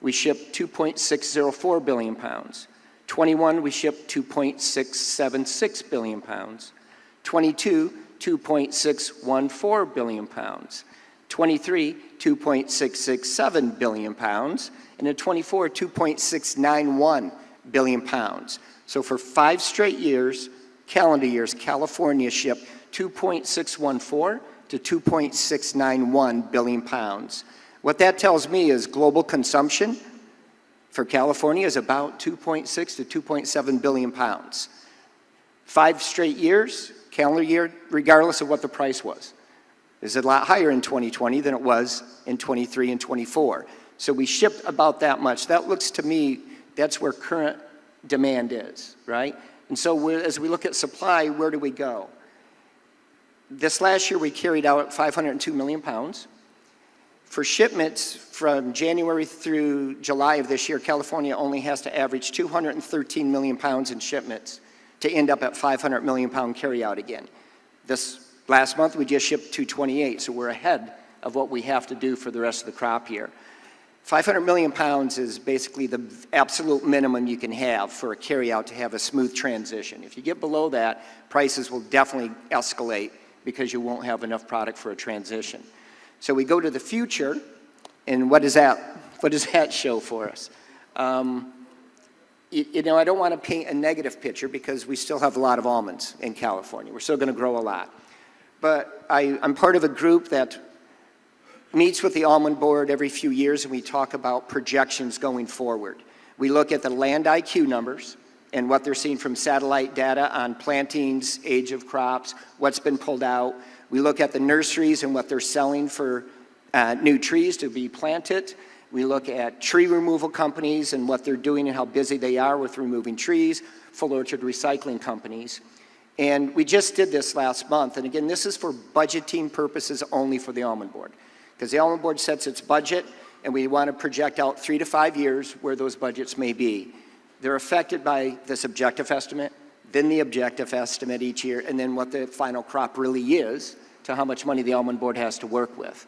[SPEAKER 11] we shipped 2.604 billion pounds. 21, we shipped 2.676 billion pounds. 22, 2.614 billion pounds. 23, 2.667 billion pounds. And in 24, 2.691 billion pounds. So for 5 straight years, calendar years, California shipped 2.614 to 2.691 billion pounds. What that tells me is global consumption for California is about 2.6 to 2.7 billion pounds. 5 straight years, calendar year, regardless of what the price was. Is a lot higher in 2020 than it was in 23 and 24. So we shipped about that much. That looks to me, that's where current demand is, right? And so as we look at supply, where do we go? This last year we carried out 502 million pounds. For shipments from January through July of this year, California only has to average 213 million pounds in shipments to end up at 500 million pound carryout again. This last month we just shipped 228, so we're ahead of what we have to do for the rest of the crop year. 500 million pounds is basically the absolute minimum you can have for a carryout to have a smooth transition. If you get below that, prices will definitely escalate because you won't have enough product for a transition. So we go to the future, and what does that show for us? You know, I don't want to paint a negative picture because we still have a lot of almonds in California. We're still going to grow a lot. But I'm part of a group that meets with the almond board every few years, and we talk about projections going forward. We look at the land IQ numbers and what they're seeing from satellite data on plantings, age of crops, what's been pulled out. We look at the nurseries and what they're selling for new trees to be planted. We look at tree removal companies and what they're doing and how busy they are with removing trees, full orchard recycling companies. And we just did this last month. And again, this is for budgeting purposes only for the almond board. Because the almond board sets its budget, and we want to project out 3 to 5 years where those budgets may be. They're affected by this objective estimate, then the objective estimate each year, and then what the final crop really is to how much money the almond board has to work with.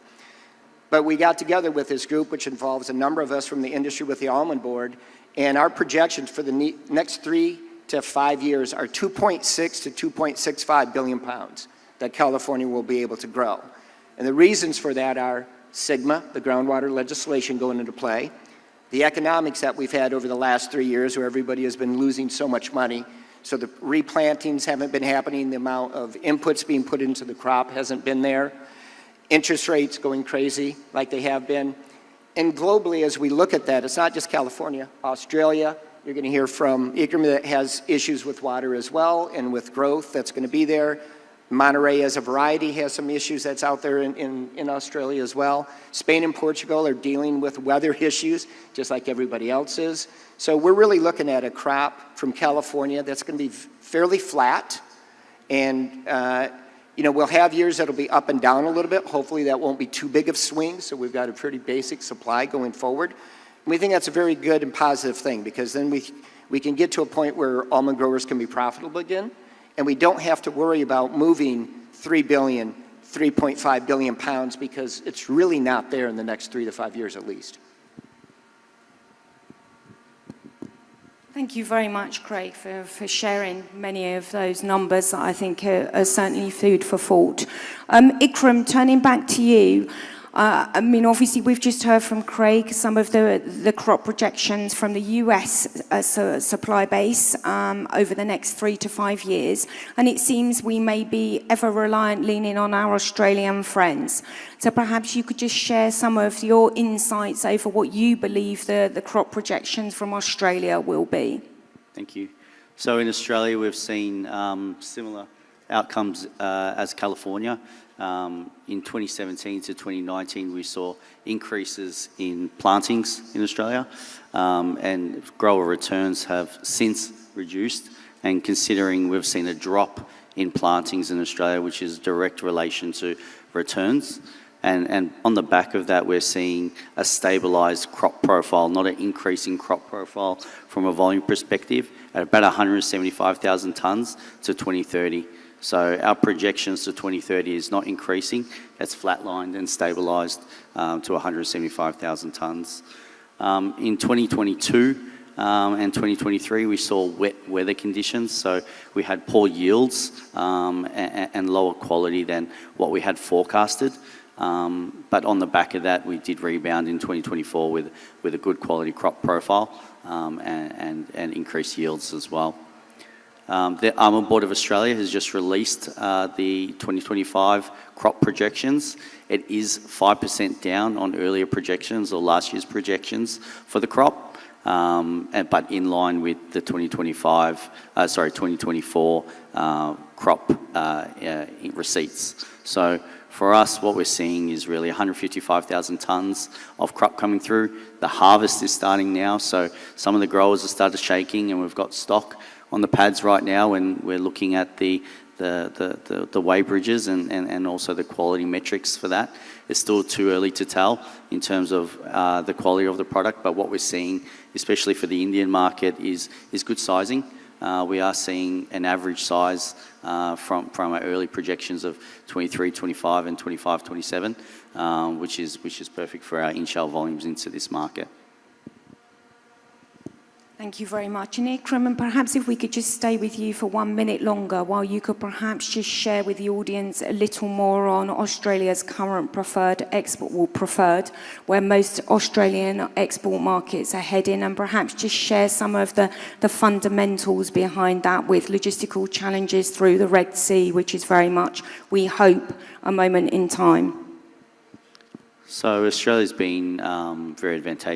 [SPEAKER 11] But we got together with this group, which involves a number of us from the industry with the almond board, and our projections for the next 3 to 5 years are 2.6 to 2.65 billion pounds that California will be able to grow. And the reasons for that are SGMA, the groundwater legislation going into play, the economics that we've had over the last 3 years where everybody has been losing so much money, so the replantings haven't been happening, the amount of inputs being put into the crop hasn't been there, interest rates going crazy like they have been. And globally, as we look at that, it's not just California, Australia, you're going to hear from ICRM that has issues with water as well and with growth that's going to be there. Monterey as a variety has some issues that's out there in Australia as well. Spain and Portugal are dealing with weather issues just like everybody else is. So we're really looking at a crop from California that's going to be fairly flat. And you know, we'll have years that'll be up and down a little bit. Hopefully that won't be too big of swings, so we've got a pretty basic supply going forward. And we think that's a very good and positive thing because then we can get to a point where almond growers can be profitable again. And we don't have to worry about moving 3 billion, 3.5 billion pounds because it's really not there in the next 3 to 5 years at least.
[SPEAKER 10] Thank you very much, Craig, for sharing many of those numbers that I think are certainly food for thought. ICRM, turning back to you, I mean, obviously, we've just heard from Craig some of the crop projections from the US supply base over the next 3 to 5 years, and it seems we may be ever reliant leaning on our Australian friends. So perhaps you could just share some of your insights over what you believe the crop projections from Australia will be.
[SPEAKER 12] Thank you. So in Australia, we've seen similar outcomes as California. In 2017 to 2019, we saw increases in plantings in Australia, and grower returns have since reduced. And considering we've seen a drop in plantings in Australia, which is direct relation to returns, and on the back of that, we're seeing a stabilised crop profile, not an increasing crop profile from a volume perspective, at about 175,000 tonnes to 2030. So our projections to 2030 is not increasing, it's flatlined and stabilised to 175,000 tonnes. In 2022 and 2023, we saw wet weather conditions, so we had poor yields and lower quality than what we had forecasted. But on the back of that, we did rebound in 2024 with a good quality crop profile and increased yields as well. The Almond Board of Australia has just released the 2025 crop projections. It is 5% down on earlier projections or last year's projections for the crop, but in line with the 2024 crop receipts. So for us, what we're seeing is really 155,000 tonnes of crop coming through. The harvest is starting now, so some of the growers have started shaking, and we've got stock on the pads right now, and we're looking at the weighbridges and also the quality metrics for that. It's still too early to tell in terms of the quality of the product, but what we're seeing, especially for the Indian market, is good sizing. We are seeing an average size from our early projections of 23, 25 and 25, 27, which is perfect for our in-shell volumes into this market.
[SPEAKER 10] Thank you very much. And Ikram, and perhaps if we could just stay with you for 1 minute longer, while you could perhaps just share with the audience a little more on Australia's current preferred, where most Australian export markets are heading, and perhaps just share some of the fundamentals behind that, with logistical challenges through the Red Sea, which is very much, we hope, a moment in time.
[SPEAKER 12] So Australia's been very advantageous